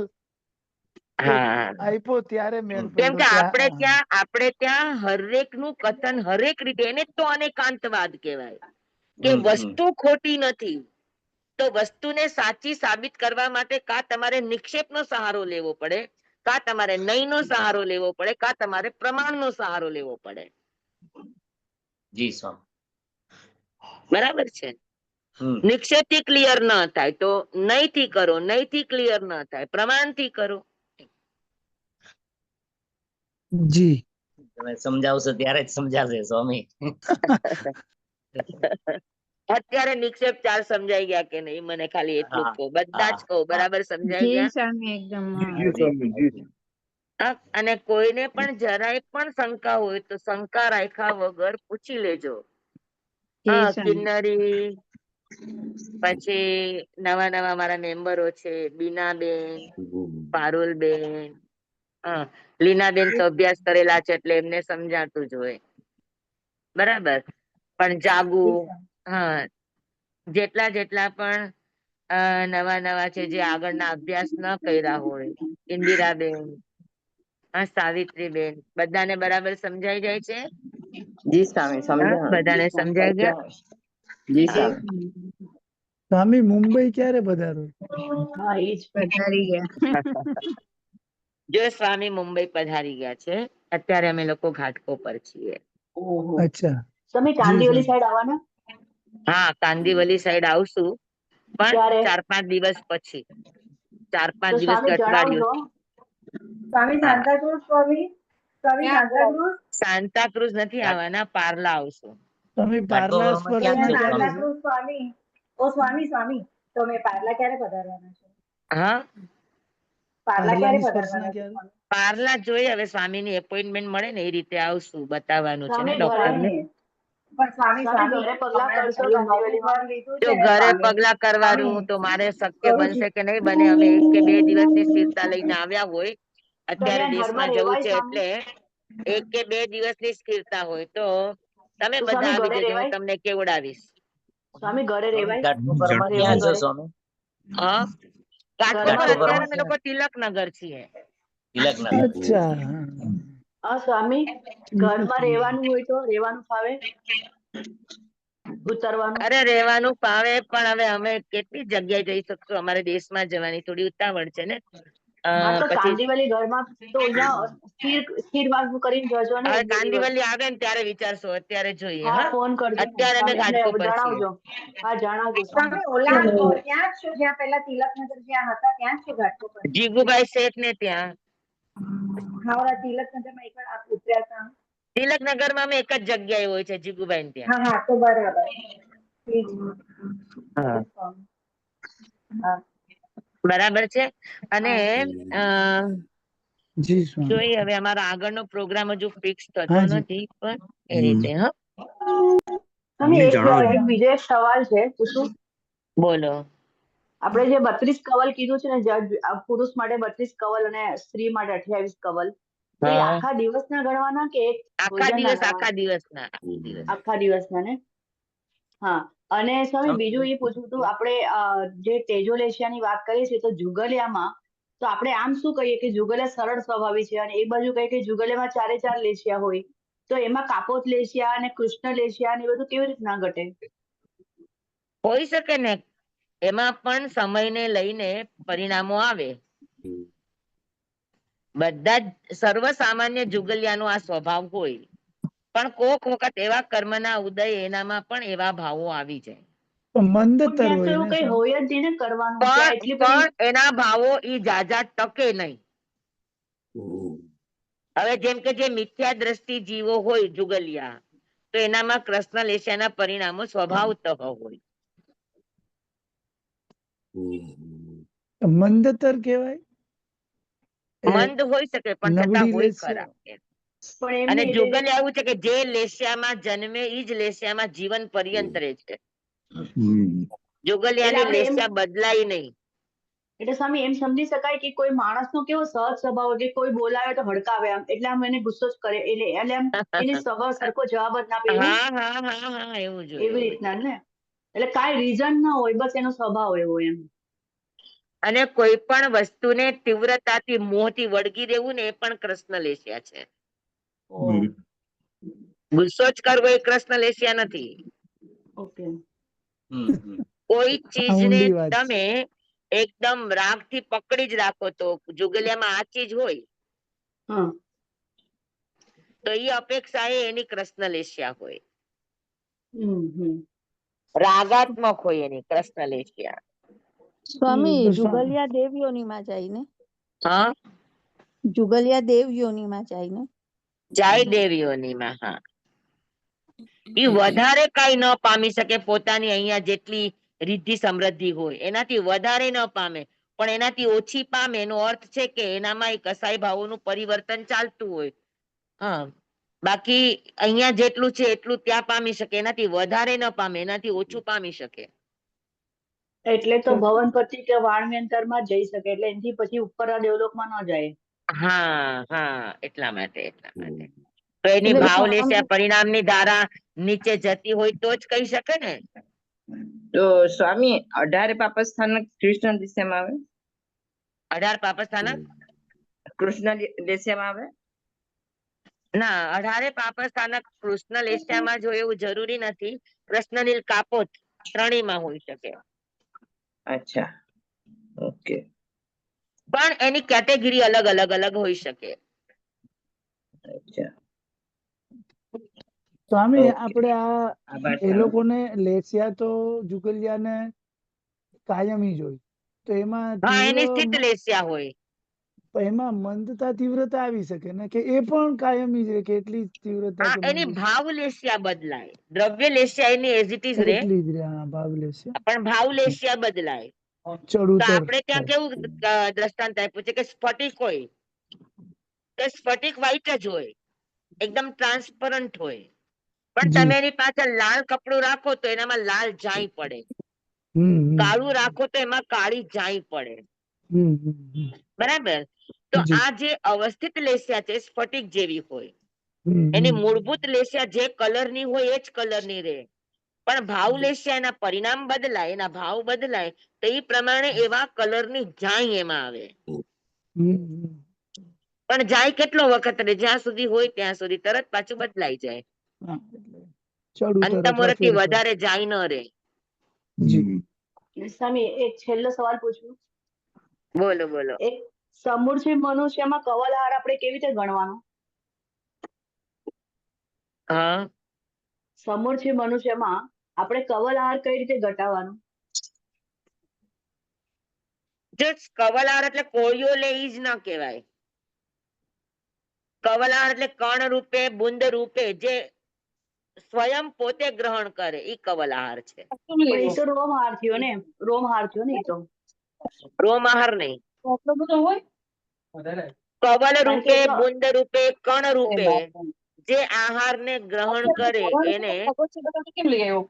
આપ્યો ત્યારે મેળ કેમ કે પડ્યો. આપણે ત્યાં હરેક નું કથન હરેક રીતે, એને તો અનેકાંતવાદ કહેવાય કે વસ્તુ ખોટી નથી, તો વસ્તુને સાચી સાબિત કરવા માટે કા તમારે નિક્ષેપનો સહારો લેવો પડે, કા તમારે નહીં નો સહારો લેવો પડે, કા તમારે પ્રમાણનો સહારો લેવો પડે. જી સ્વામી. બરાબર છે. હમ નિક્ષેપ થી ક્લિયર ન થાય તો નહીં થી કરો, નહીં થી ક્લિયર ન થાય પ્રમાણ થી કરો. જી તમે સમજાવશો ત્યારે જ સમજાશે સ્વામી. અત્યારે નિક્ષેપ 4 સમજાઈ ગયા કે નહીં? મને ખાલી એટલું જ હા, કહો, બધા જ કહો. બરાબર સમજાઈ જી ગયા? સ્વામી એકદમ હા. જી સ્વામી જી હા, અને કોઈને પણ જરાય પણ શંકા હોય તો શંકા રાખ્યા વગર પૂછી લેજો. જી હા, સ્વામી. કિન્નરી, પછી નવા નવા મારા મેમ્બરો છે, બીનાબેન, પારુલબેન, હા, લીનાબેન તો અભ્યાસ કરેલા છે એટલે એમને સમજાતું જ હોય. બરાબર. પણ જાગુ, હા, જેટલા જેટલા પણ નવા નવા છે જે આગળના અભ્યાસ ન કર્યા હોય, ઇન્દિરાબેન, હા, સાવિત્રીબેન, બધાને બરાબર સમજાઈ જાય છે? જી સ્વામી હા, સમજાણું. બધાને સમજાઈ ગયા? જી હા. સ્વામી. સ્વામી મુંબઈ ક્યારે પધારો? હા એ જ પધારી ગયા. જો સ્વામી મુંબઈ પધારી ગયા છે, અત્યારે અમે લોકો ઘાટકો પર છીએ. ઓહો. અચ્છા તમે જી કાંદિવલી સ્વામી. સાઈડ આવવાના? હા, કાંદીવલી સાઈડ આવશું, પણ ક્યારે? 4-5 દિવસ પછી. 4-5 તો દિવસ કે સ્વામી અઠવાડિયું. જણાવજો. સ્વામી હા, સાંતાક્રુઝ સ્વામી સાંતાક્રુઝ સાંતાક્રુઝ નથી આવવાના, પાર્લા આવશું. સ્વામી ઘાટકો પાર્લા પરમાં ક્યાં સ્પર્શના છો ક્યારે સ્વામી? છે? સ્વામી સ્વામી તો મેં પાર્લા ક્યારે પધારવાના છે? હા, પાર્લાની સ્પર્શના ક્યારે? પાર્લા જોઈએ હવે સ્વામીની એપોઇન્ટમેન્ટ મળે ને એ રીતે આવશું, બતાવવાનું છે ને સ્વામી ડોક્ટરને. પણ સ્વામી ઘરે પગલા કરશો કાંદિવલીમાં? જો ઘરે પગલા કરવાનું તો મારે શક્ય બનશે કે નહીં બને, અમે 1 કે 2 દિવસની સ્થિરતા લઈને આવ્યા હોય. અત્યારે ત્યાં ઘરમાં દેશમાં જવું રેવાય છે સ્વામી? એટલે 1 કે 2 દિવસની સ્થિરતા હોય તો તમે તો બધા સ્વામી આવી ઘરે જજો, હું રેવાય? તમને કેવડાવીશ. સ્વામી ઘરે સ્વામી રેવાય? ઘાટકો પરમાં રેવાય ક્યાં છો ઘરે? સ્વામી? હા, ઘાટકો પર ઘરમાં અત્યારે ઘાટકોપરમાં અમે રેવાય? લોકો તિલકનગર છીએ. તિલકનગર. અચ્છા હા સ્વામી, ઘરમાં રહેવાનું હોય તો રહેવાનું ફાવે? ઉતરવાનું? અરે રહેવાનું ફાવે, પણ હવે અમે કેટલી જગ્યાએ જઈ શકશું? અમારે દેશમાં જવાની થોડી ઉતાવળ છે ને. હા તો પછી કાંદિવલી ઘરમાં તો અહીંયા સ્થિર વાસ કરીને જજો ને હવે 1-2 દિવસ. કાંદિવલી આવે ને ત્યારે વિચારશો, અત્યારે જોઈએ. હા હા, ફોન કરજો ને અત્યારે અમે સ્વામી, અમને ઘાટકો પર છીએ. જણાવજો. હા જણાવજો સ્વામી. ઓલા ત્યાં જ છો જ્યાં પેલા તિલકનગર જ્યાં હતા ત્યાં જ છો ઘાટકો પર? જીગુભાઈ શેઠ ને ત્યાં. હા ઓલા તિલકનગરમાં એકવાર આપ ઉતર્યા હતા. તિલકનગરમાં અમે એક જ જગ્યાએ હોય છે, જીગુભાઈ ને ત્યાં. હા તો બરાબર. ઠીક હા, છે. હા બરાબર છે. અને જી સ્વામી. જોઈએ હવે અમારો આગળનો પ્રોગ્રામ હજુ ફિક્સ થતો હા જી. નથી, પણ એ રીતે. હા, સ્વામી સ્વામી એક જણાવજો. બીજો એક સવાલ છે પૂછું? બોલો. આપણે જે 32 કવલ કીધું છે ને, પુરુષ માટે 32 કવલ અને સ્ત્રી માટે 28 કવલ, તો એ હા, આખા દિવસના ગણવાના કે એક આખા ભોજનના દિવસ, ગણવાના? આખા દિવસના, આખા દિવસ. આખા દિવસના ને? હા. અને સ્વામી બીજું એ પૂછવું હતું, આપણે જે તેજોલેશિયાની વાત કરીએ છીએ તો જુગલિયામાં તો આપણે આમ શું કહીએ કે જુગલિયા સરળ સ્વભાવી છે, અને એક બાજુ કહીએ કે જુગલિયામાં 4 લેશિયા હોય, તો એમાં કાપોત લેશિયા અને કૃષ્ણ લેશિયા ને એ બધું કેવી રીતના ઘટે? હોઈ શકે ને, એમાં પણ સમયને લઈને પરિણામો આવે. બધા જ સર્વસામાન્ય જુગલિયાનો આ સ્વભાવ હોય, પણ કોક વખત એવા કર્મના ઉદય એનામાં પણ એવા ભાવો આવી જાય. તો મંદતર ત્યાં તો હોય એવું ને કઈ સ્વામી? હોય જ નહીં ને કરવાનું, ત્યાં એટલી બધી. પણ એના ભાવો ઈ જાજા ટકે નહીં. હવે જેમ કે જે મિથ્યા દ્રષ્ટિ જીવો હોય જુગલિયા, તો એનામાં કૃષ્ણ લેશિયાના પરિણામો સ્વભાવતઃ હોય. મંદતર કહેવાય? મંદ હોઈ શકે પણ છતાં નબળી હોય ખરા. લેશિયા. પણ અને એમને જુગલિયા એવું છે કે જે લેશિયામાં જન્મે ઈ જ લેશિયામાં જીવન પર્યંત રહે છે. એટલે જુગલિયાની આપણે એમ, લેશિયા બદલાય નહીં. એટલે સ્વામી એમ સમજી શકાય કે કોઈ માણસનો કેવો સહજ સ્વભાવ હોય કે કોઈ બોલાવે તો હડકાવે આમ, એટલે આમ એને ગુસ્સો જ કરે, એટલે આમ એને સ્વભાવ સરખો જવાબ જ ના આપે એવું? હા હા હા હા, એવું જ હોય, એવી એવું જ. રીતના ને? એટલે કાંઈ રીઝન ના હોય, બસ એનો સ્વભાવ એવો એમ. અને કોઈ પણ વસ્તુને તીવ્રતાથી મોહથી વળગી રહેવું ને એ પણ કૃષ્ણ લેશિયા છે. ગુસ્સો જ કરવો એ કૃષ્ણ લેશિયા નથી. ઓકે. કોઈ આ ચીજને ઊંડી વાત છે. તમે એકદમ રાગથી પકડી જ રાખો તો જુગલિયામાં આ ચીજ હોય હા તો એ અપેક્ષા એની કૃષ્ણલેશ્યા હોય, હમ રાગાત્મક હોય એની કૃષ્ણલેશ્યા. સ્વામી તો જુગલિયા દેવ યોનીમાં જાય ને? હા, જુગલિયા દેવ યોનીમાં જાય ને? જાય દેવીઓનીમાં. હા, એ વધારે કઈ ન પામી શકે પોતાની અહીંયા જેટલી રિદ્ધિ સમૃદ્ધિ હોય એનાથી વધારે ન પામે, પણ એનાથી ઓછી પામે એનો અર્થ છે કે એનામાં એ કસાઈ ભાવોનું પરિવર્તન ચાલતું હોય. હા, બાકી અહીંયા જેટલું છે એટલું ત્યાં પામી શકે, એનાથી વધારે ન પામે, એનાથી ઓછું પામી શકે. એટલે તો ભવનપતિ કે વાણવેંતરમાં જઈ શકે, એટલે એનાથી પછી ઉપરના દેવલોકમાં ન જાય. હા હા, એટલા માટે. તો એની એટલે ભાવલેશ્યા પરિણામની ધારા નીચે જતી હોય તો જ કહી શકે ને. તો સ્વામી 18 પાપસ્થાનક કૃષ્ણ દિશામાં આવે? 18 પાપસ્થાનક કૃષ્ણ દિશામાં આવે? ના, 18 પાપસ્થાનક કૃષ્ણ લેસ્યામાં જો એવું જરૂરી નથી. કૃષ્ણનીલ કાપોત ત્રણેયમાં હોઈ શકે. અચ્છા, ઓકે. પણ એની કેટેગરી અલગ અલગ હોઈ શકે. અચ્છા. સ્વામી ઓકે. આપણે આ આભાર એ સ્વામી. લોકોને લેસ્યા તો જુગલિયાને કાયમી જ હોય, તો એમાં હા, એની તીવ્ર સ્થિત લેસ્યા હોય. એમાં મંદતા તીવ્રતા આવી શકે ને, કે એ પણ કાયમી જ રહે કે એટલી જ તીવ્રતા હા, કે એની મંદ ભાવ લેસ્યા બદલાય. દ્રવ્ય લેસ્યા એની એઝ ઇટ ઇઝ રે, એટલી જ રહે? હા, ભાવ લેસ્યા પણ ભાવ લેસ્યા બદલાય. ચડ તો ઉતર આપણે ત્યાં થાય. કેવું દ્રષ્ટાંત આપ્યું છે કે સ્ફટિક હોય તો સ્ફટિક વ્હાઈટ જ હોય, એકદમ ટ્રાન્સપરન્ટ હોય, પણ જી. તમે એની પાછળ લાલ કપડું રાખો તો એનામાં લાલ જાય પડે, હમ કાળું રાખો તો એમાં કાળી જાય પડે. હમ હમ હમ. બરાબર? તો જી. આ જે અવસ્થિત લેસ્યા છે સ્ફટિક જેવી હોય, હમ એની હમ. મૂળભૂત લેસ્યા જે કલરની હોય એ જ કલરની રહે, પણ ભાવ લેસ્યા એના પરિણામ બદલાય, એના ભાવ બદલાય તો એ પ્રમાણે એવા કલરની જાય એમાં આવે. હમ. પણ જાય કેટલો વખત રહે? જ્યાં સુધી હોય ત્યાં સુધી, તરત પાછું બદલાઈ જાય. હા, એટલે ચડ ઉતર અથવા અંતમુહૂર્તથી ફેરફાર. વધારે જાય ન રે. જી. સ્વામી એક છેલ્લો સવાલ પૂછું? બોલો બોલો. એક સમૂર્તિ મનુષ્યમાં કવલહાર આપણે કેવી રીતે ગણવાનો? હા, સમૂર્તિ મનુષ્યમાં આપણે કવલહાર કઈ રીતે ઘટાડવાનો? જો કવલહાર એટલે કોળિયો લે ઈ જ ન કહેવાય. કવલહાર એટલે કણ રૂપે, બુંદ રૂપે જે સ્વયં પોતે ગ્રહણ કરે ઈ કવલહાર છે. પણ એ તો રોમહાર થયો ને, રોમહાર થયો ને એ તો. રોમહાર નહીં. આટલો બધો હોય? કવલ કારણ કે રૂપે, એ તો બુંદ રૂપે, કણ રૂપે જે આહારને ગ્રહણ કરે એને કેમ લઈ આવ્યો?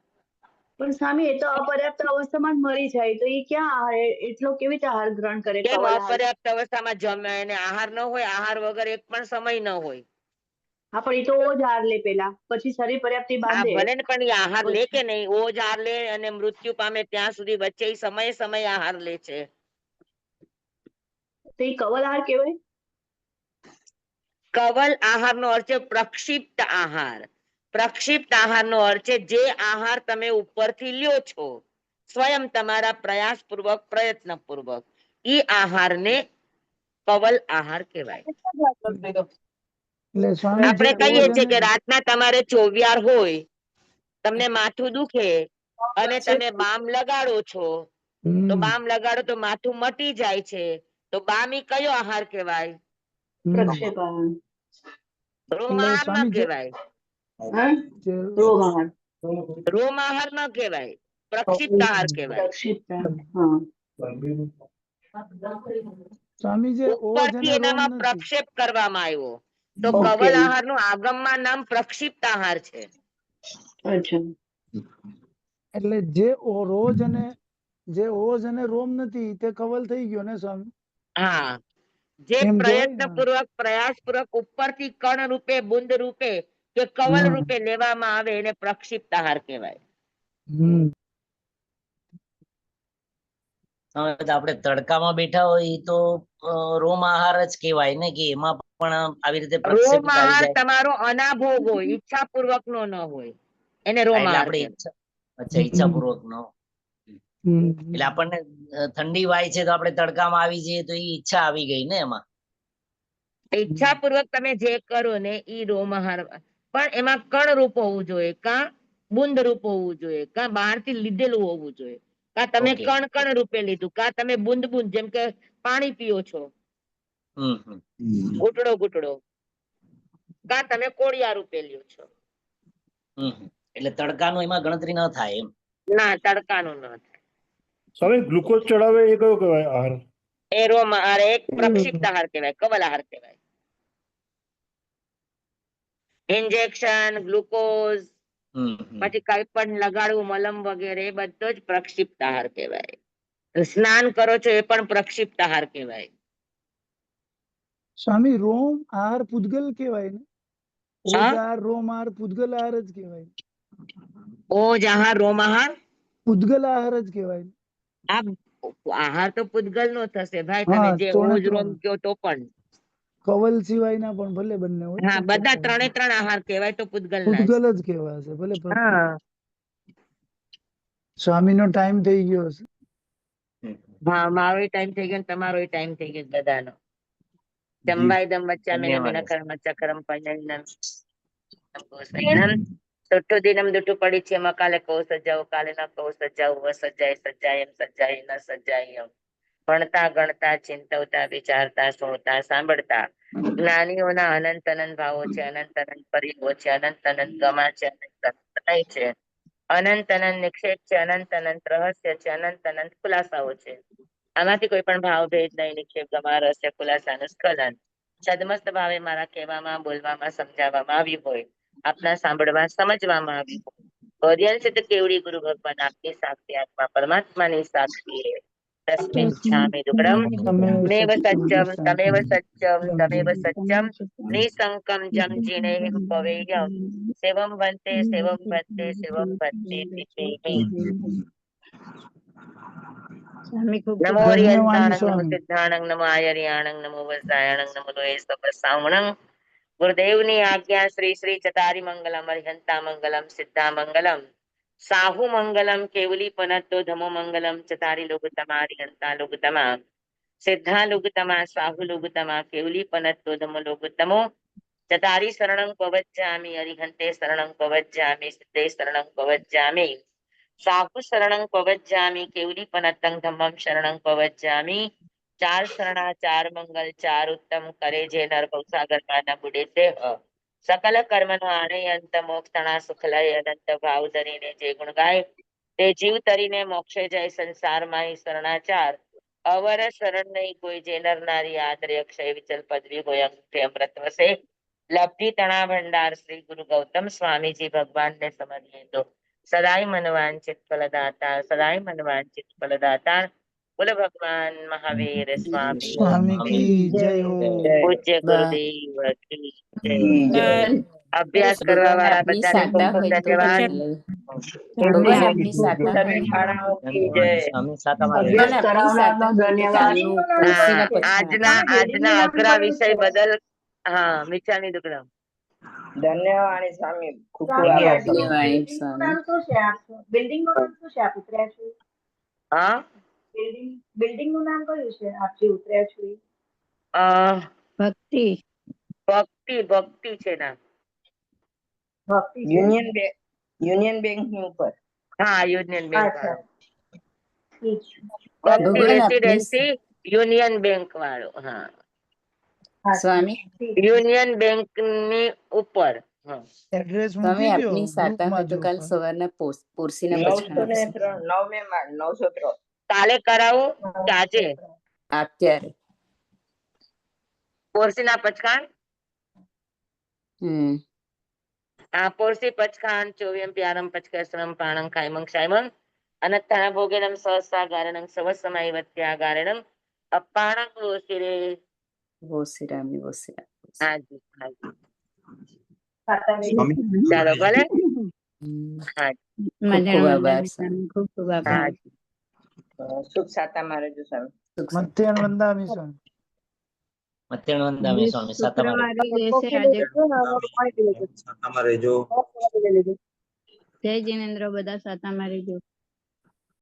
પણ સ્વામી એ તો અપર્યાપ્ત અવસ્થામાં જ મરી જાય, તો એ ક્યાં આહાર, એટલો કેવી રીતે આહાર ગ્રહણ કરે? કેમ કવલહાર. અપર્યાપ્ત અવસ્થામાં જમે? એને આહાર ન હોય, આહાર વગર એક પણ સમય ન હોય. હા, પણ એ તો ઓજ આહાર લે પેલા, પછી શરીર પર્યાપ્તિ હા, બાંધે. ભલે ને, પણ એ આહાર લે પછી કે નહીં, ઓજ આહાર લે અને મૃત્યુ પામે ત્યાં સુધી વચ્ચે ઈ સમયે આહાર લે છે. તો એ કવલહાર કહેવાય? કવલ આહારનો અર્થ છે પ્રક્ષિપ્ત આહાર. પ્રક્ષિપ્ત આહારનો અર્થ છે જે આહાર તમે ઉપરથી લ્યો છો સ્વયં તમારા પ્રયાસપૂર્વક, પ્રયત્નપૂર્વક, ઈ આહારને કવલ આહાર કહેવાય. એટલે સ્વામી જે આપણે કહીએ ઓજ છીએ અને કે રાતના તમારે ચોવિયાર હોય, તમને માથું દુખે અને તમે બામ લગાડો છો, તો બામ લગાડો તો માથું મટી જાય છે, તો બામ ઈ કયો આહાર કહેવાય? પ્રક્ષેપ આહાર. રોમ એટલે આહાર ન સ્વામી કહેવાય. હા, જે રોમહાર. રોમ આહાર ન કહેવાય, પ્રક્ષિપ્ત આહાર કહેવાય. પ્રક્ષિપ્ત આહાર. હા. સ્વામી જે ઓજ ઉપરથી અને રોમ એનામાં નથી. પ્રક્ષેપ કરવામાં આવ્યો, તો ઓકે. કવલ આહારનું આગમમાં નામ પ્રક્ષિપ્ત આહાર છે. અચ્છા. એટલે જે ઓજ અને રોમ નથી તે કવલ થઈ ગયો ને સ્વામી? હા, જે એમ કેવાય ને? પ્રયત્નપૂર્વક, પ્રયાસપૂર્વક ઉપરથી કણ રૂપે, બુંદ રૂપે કે કવલ હા. રૂપે લેવામાં આવે એને પ્રક્ષિપ્ત આહાર કહેવાય. હમ. આપણે તડકામાં બેઠા હોય તો રોમ આહાર જ કહેવાય ને, કે એમાં પણ આવી રીતે રોમ પ્રક્ષેપિત આવી આહાર જાય? તમારો અનાભોગ હોય, ઈચ્છાપૂર્વક નો ન હોય, એને રોમ એટલે આહાર આપણે કહેવાય. અચ્છા, ઈચ્છાપૂર્વક નો. એટલે આપણને ઠંડી વાય છે તો આપણે તડકામાં આવી જઈએ તો એ ઈચ્છા આવી ગઈ ને એમાં. ઈચ્છાપૂર્વક તમે જે કરો ને ઈ રોમહાર, પણ એમાં કણ રૂપ હોવું જોઈએ, કા બુંદ રૂપ હોવું જોઈએ, કા બહારથી લીધેલું હોવું જોઈએ, કા તમે Okay. કણ કણ રૂપે લીધું, કા તમે બુંદ બુંદ જેમ કે પાણી પીઓ છો ઘૂંટડો ઘૂંટડો, કા તમે કોળિયા રૂપે લ્યો છો. એટલે તડકાનું એમાં ગણતરી ન થાય એમ. ના, તડકાનું ન થાય. સ્વામી ગ્લુકોઝ ચડાવે એ કયો કહેવાય આહાર? એ રોમહાર, એક પ્રક્ષિપ્ત આહાર કહેવાય, કવલ આહાર કહેવાય. ઇન્જેક્શન, ગ્લુકોઝ, પછી કઈ પણ લગાડવું મલમ વગેરે એ બધો જ પ્રક્ષિપ્ત આહાર કહેવાય. સ્નાન કરો છો એ પણ પ્રક્ષિપ્ત આહાર કહેવાય. સ્વામી રોમ આહાર પૂદગલ કહેવાય ને? હા? ઓજ આહાર રોમ આહાર પૂદગલ આહાર જ કહેવાય. ઓજ આહાર રોમહાર પૂદગલ આહાર જ કહેવાય. આ આહાર તો પૂદગલ નો થશે ભાઈ, તમે હા, જે ત્રણે ઓજ રોમ ત્રણ. કયો તો પણ. કવલ સિવાયના પણ ભલે બંને હોય. હા, બધા ત્રણે ત્રણ આહાર કહેવાય તો પૂદગલ ના પૂદગલ જ કહેવાશે ભલે. હા. સ્વામીનો ટાઈમ થઈ ગયો છે. હા, મારો ટાઈમ થઈ ગયો, તમારો ટાઈમ થઈ ગયો બધાનો. જંબાઈદમ વચ્ચામિ ધન્યવાદ. નમિનકર્મ ચક્રમ પંજનમ દુઠ્ઠુ દિનમ દુઠ્ઠુ પડીચ્યમ કાલે કૌ સજ્જાઓ કાલે ન કૌ સજ્જાઓ સજ્જાય સજ્જાયમ સજ્જાય ન સજ્જાયમ. ભણતા ગણતા ચિંતવતા વિચારતા સુણતા સાંભળતા જ્ઞાનીઓના અનંત અનંત ભાવો છે, અનંત અનંત પરિવો છે, અનંત અનંત ગમા છે, અનંત અનંત છે, અનંત અનંત નિક્ષેપ છે, અનંત અનંત રહસ્ય છે, અનંત અનંત ખુલાસાઓ છે. આમાંથી કોઈ પણ ભાવ ભેદ નહીં, નિક્ષેપ ગમા રહસ્ય ખુલાસાનું સ્ખલન સદમસ્ત ભાવે મારા કહેવામાં, બોલવામાં, સમજાવવામાં આવ્યું હોય, આપના સાંભળવા સમજવામાં આવ્યું હોય. ગૌરિયન છે તો કેવડી ગુરુ ભગવાન આપની સાક્ષી આત્મા પરમાત્માની સાક્ષી તસ્મિન છામે દુકડમ મેવ સત્યમ તમેવ સત્યમ તમેવ સત્યમ નિસંકમ જમ જીને પવેયમ સેવમ વંતે સેવમ વંતે સેવમ વંતે પિપેમિ. સ્વામી ખૂબ નમો ધન્યવાદ હરિયંતાણંગ નમો સ્વામી. સિદ્ધાણંગ નમો આયર્યાણંગ નમો વજ્રાયણંગ નમો લોહે સવસાવણંગ. ગુરુદેવની આજ્ઞા શ્રી શ્રી ચતારી મંગલમ અરિહંતા મંગલમ સિદ્ધા મંગલમ સાહુ મંગલમ કેવલી પનતો ધમો મંગલમ ચતારી લોગતમા અરિહંતા લોગતમા સિદ્ધા લોગતમા સાહુ લોગતમા કેવલી પનતો ધમો લોગતમો ચતારી શરણં પવજ્જામિ અરિહંતે શરણં પવજ્જામિ સિદ્ધે શરણં પવજ્જામિ સાહુ શરણં પવજ્જામિ કેવલી પનતં ધમ્મં શરણં પવજ્જામિ. ચાર શરણા ચાર મંગલ ચાર ઉત્તમ કરે જે નર ભવસાગરમાં ન બુડે તે સકલ કર્મનો આણય અંત મોક્ષણા સુખલય અનંત ભાવ ધરીને જે ગુણ ગાય તે જીવ તરીને મોક્ષે જાય સંસારમાં શરણાચાર અવર શરણ નહીં કોઈ જે નર નારી આદરે અક્ષય વિચલ પદવી હોય અંગઠે અમૃત વસે. લબ્ધિ તણા ભંડાર શ્રી ગુરુ ગૌતમ સ્વામીજી ભગવાનને સમજીએ તો સદાય મનવાંચિત ફલદાતા, સદાય મનવાંચિત ફલદાતા. બોલો ભગવાન મહાવીર સ્વામી સ્વામી કી જય હો. પૂજ્ય ગુરુદેવ કી જય. ભગવાન અભ્યાસ કરવા ભગવાન વાળા આપની બધાને ખૂબ સાતા ખૂબ હોય તો ધન્યવાદ. ભગવાન આપની સાતા હોય સ્વામી સાતા મારે. ભગવાન આપની સાતા હોય તો કાલનું હા, પોસીના પછાણા આજના અઘરા વિષય બદલ હા મિચ્છામી દુક્કડમ. ધન્યવાદ સ્વામી. ખૂબ ખૂબ સ્વામી, આભાર. ધન્યવાદ બિલ્ડિંગનું સ્વામી. નામ શું છે આપનું? બિલ્ડિંગનું નામ શું છે આપ ઉતર્યા છો? હા, બિલ્ડિંગનું નામ કયું છે આપ જે ઉતર્યા છો એ? અ, ભક્તિ. ભક્તિ છે નામ. ભક્તિ છે? યુનિયન બેંક ની ઉપર. હા, યુનિયન બેંક અચ્છા, વાળો. ઠીક છે. ભક્તિ ભગવાન આપની રેસીડેન્સી યુનિયન બેંક વાળો. હા, સ્વામી ઠીક છે. યુનિયન બેંક ની ઉપર. હા. એડ્રેસ સ્વામી મૂકી દો આપની સાતા હોય ગ્રુપમાં તો જો કાલ પણ. સવારના પોરસીના પછાણા આવશે 9 માળ 903. કાલે કરાવું કે આજે? અત્યારે. પોરસીના પચકાણ હમ પોરસી પચકાણ ચોવ્યમ પ્યારમ પચકેશ્રમ પ્રાણં ખાયમં ક્ષાયમં અનત્થાન ભોગેનમ સહસ્તા ગારણં સવસમય વત્યાગારણં અપાણં ઓસિરે. વોસિરામી વોસિરા. હાજી હાજી. સ્વામી ચાલો ભલે. ખૂબ ખૂબ આભાર સ્વામી. સ્વામી ખૂબ ખૂબ આભાર. હાજી. શુભ સાતા મારે જો સ્વામી. સુખ શાંતિ. મધ્યાહન વંદામી સ્વામી. મત્યણ વંદામે સ્વામી સાતા મારે. શુક્રવારે રહેશે આજે. સાતામાં રહેજો. જય જિનેન્દ્ર, બધા સાતામાં રહેજો.